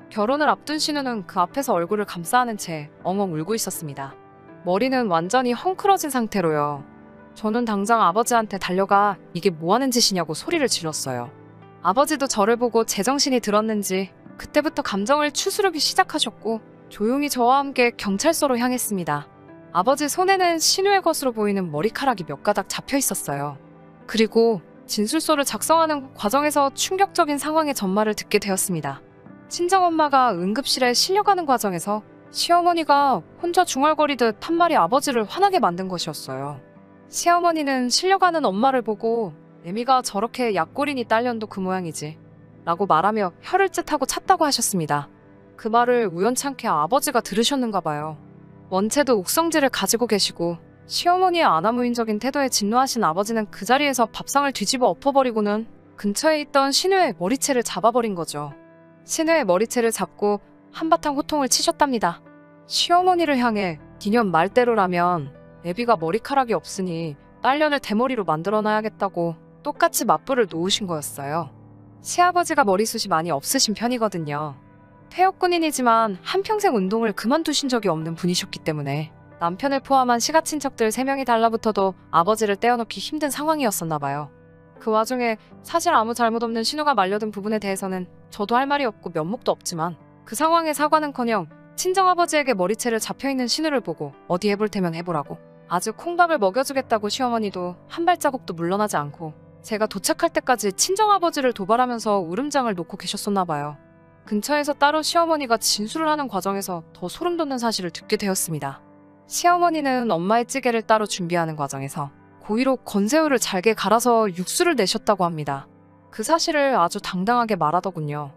결혼을 앞둔 신우는 그 앞에서 얼굴을 감싸 안은 채 엉엉 울고 있었습니다. 머리는 완전히 헝클어진 상태로요. 저는 당장 아버지한테 달려가 이게 뭐하는 짓이냐고 소리를 질렀어요. 아버지도 저를 보고 제정신이 들었는지 그때부터 감정을 추스르기 시작하셨고 조용히 저와 함께 경찰서로 향했습니다. 아버지 손에는 신우의 것으로 보이는 머리카락이 몇 가닥 잡혀 있었어요. 그리고 진술서를 작성하는 과정에서 충격적인 상황의 전말을 듣게 되었습니다. 친정엄마가 응급실에 실려가는 과정에서 시어머니가 혼자 중얼거리듯 한 말이 아버지를 화나게 만든 것이었어요. 시어머니는 실려가는 엄마를 보고 애미가 저렇게 약골이니 딸년도 그 모양이지 라고 말하며 혀를 쯧하고 찼다고 하셨습니다. 그 말을 우연찮게 아버지가 들으셨는가 봐요. 원체도 욱성질을 가지고 계시고 시어머니의 아나무인적인 태도에 진노하신 아버지는 그 자리에서 밥상을 뒤집어 엎어버리고는 근처에 있던 신우의 머리채를 잡아버린 거죠. 신우의 머리채를 잡고 한바탕 호통을 치셨답니다. 시어머니를 향해 니년 말대로라면 애비가 머리카락이 없으니 딸년을 대머리로 만들어놔야겠다고 똑같이 맞불을 놓으신 거였어요. 시아버지가 머리숱이 많이 없으신 편이거든요. 퇴역군인이지만 한평생 운동을 그만두신 적이 없는 분이셨기 때문에 남편을 포함한 시가친척들 3명이 달라붙어도 아버지를 떼어놓기 힘든 상황이었었나 봐요. 그 와중에 사실 아무 잘못 없는 신우가 말려든 부분에 대해서는 저도 할 말이 없고 면목도 없지만 그 상황에 사과는커녕 친정아버지에게 머리채를 잡혀있는 신우를 보고 어디 해볼 테면 해보라고 아주 콩밥을 먹여주겠다고 시어머니도 한 발자국도 물러나지 않고 제가 도착할 때까지 친정아버지를 도발하면서 울음장을 놓고 계셨었나 봐요. 근처에서 따로 시어머니가 진술을 하는 과정에서 더 소름 돋는 사실을 듣게 되었습니다. 시어머니는 엄마의 찌개를 따로 준비하는 과정에서 고의로 건새우를 잘게 갈아서 육수를 내셨다고 합니다. 그 사실을 아주 당당하게 말하더군요.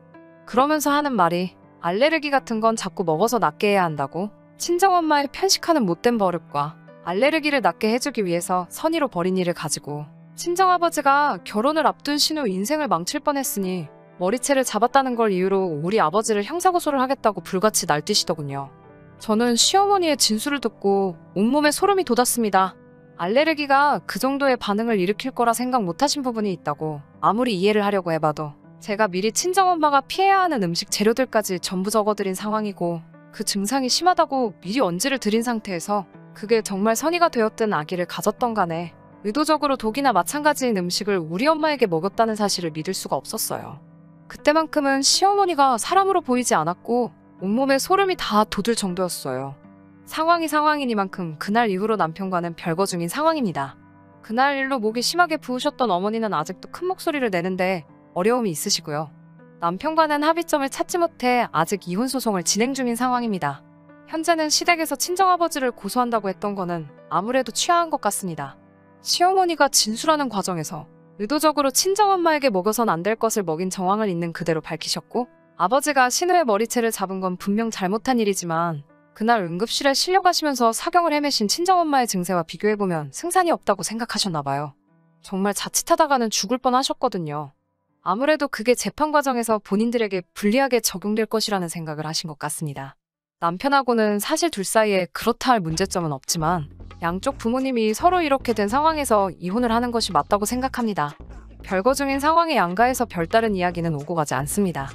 그러면서 하는 말이 알레르기 같은 건 자꾸 먹어서 낫게 해야 한다고 친정엄마의 편식하는 못된 버릇과 알레르기를 낫게 해주기 위해서 선의로 벌인 일을 가지고 친정아버지가 결혼을 앞둔 신우 인생을 망칠 뻔했으니 머리채를 잡았다는 걸 이유로 우리 아버지를 형사고소를 하겠다고 불같이 날뛰시더군요. 저는 시어머니의 진술을 듣고 온몸에 소름이 돋았습니다. 알레르기가 그 정도의 반응을 일으킬 거라 생각 못하신 부분이 있다고 아무리 이해를 하려고 해봐도 제가 미리 친정엄마가 피해야 하는 음식 재료들까지 전부 적어드린 상황이고 그 증상이 심하다고 미리 언지를 드린 상태에서 그게 정말 선의가 되었든 악의를 가졌던 간에 의도적으로 독이나 마찬가지인 음식을 우리 엄마에게 먹였다는 사실을 믿을 수가 없었어요. 그때만큼은 시어머니가 사람으로 보이지 않았고 온몸에 소름이 다 돋을 정도였어요. 상황이 상황이니만큼 그날 이후로 남편과는 별거 중인 상황입니다. 그날 일로 목이 심하게 부으셨던 어머니는 아직도 큰 목소리를 내는데 어려움이 있으시고요. 남편과는 합의점을 찾지 못해 아직 이혼 소송을 진행 중인 상황입니다. 현재는 시댁에서 친정아버지를 고소한다고 했던 거는 아무래도 취하한 것 같습니다. 시어머니가 진술하는 과정에서 의도적으로 친정엄마에게 먹여선 안 될 것을 먹인 정황을 있는 그대로 밝히셨고 아버지가 신우의 머리채를 잡은 건 분명 잘못한 일이지만 그날 응급실에 실려가시면서 사경을 헤매신 친정엄마의 증세와 비교해보면 승산이 없다고 생각하셨나 봐요. 정말 자칫하다가는 죽을 뻔하셨거든요. 아무래도 그게 재판 과정에서 본인들에게 불리하게 적용될 것이라는 생각을 하신 것 같습니다. 남편하고는 사실 둘 사이에 그렇다 할 문제점은 없지만 양쪽 부모님이 서로 이렇게 된 상황에서 이혼을 하는 것이 맞다고 생각합니다. 별거 중인 상황에 양가에서 별다른 이야기는 오고 가지 않습니다.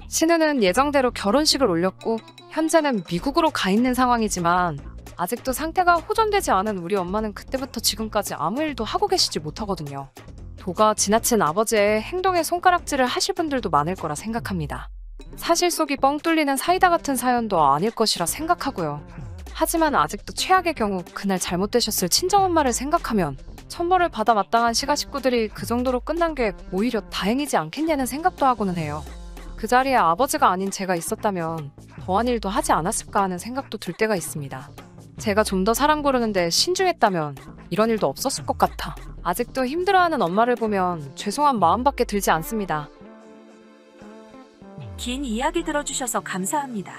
신우는 예정대로 결혼식을 올렸고 현재는 미국으로 가 있는 상황이지만 아직도 상태가 호전되지 않은 우리 엄마는 그때부터 지금까지 아무 일도 하고 계시지 못하거든요. 도가 지나친 아버지의 행동에 손가락질을 하실 분들도 많을 거라 생각합니다. 사실 속이 뻥 뚫리는 사이다 같은 사연도 아닐 것이라 생각하고요. 하지만 아직도 최악의 경우 그날 잘못되셨을 친정엄마를 생각하면 천벌을 받아 마땅한 시가 식구들이 그 정도로 끝난 게 오히려 다행이지 않겠냐는 생각도 하고는 해요. 그 자리에 아버지가 아닌 제가 있었다면 더한 일도 하지 않았을까 하는 생각도 들 때가 있습니다. 제가 좀 더 사람 고르는데 신중했다면 이런 일도 없었을 것 같아 아직도 힘들어하는 엄마를 보면 죄송한 마음밖에 들지 않습니다. 긴 이야기 들어주셔서 감사합니다.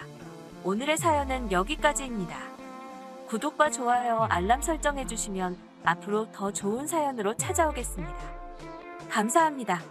오늘의 사연은 여기까지입니다. 구독과 좋아요, 알람 설정해주시면 앞으로 더 좋은 사연으로 찾아오겠습니다. 감사합니다.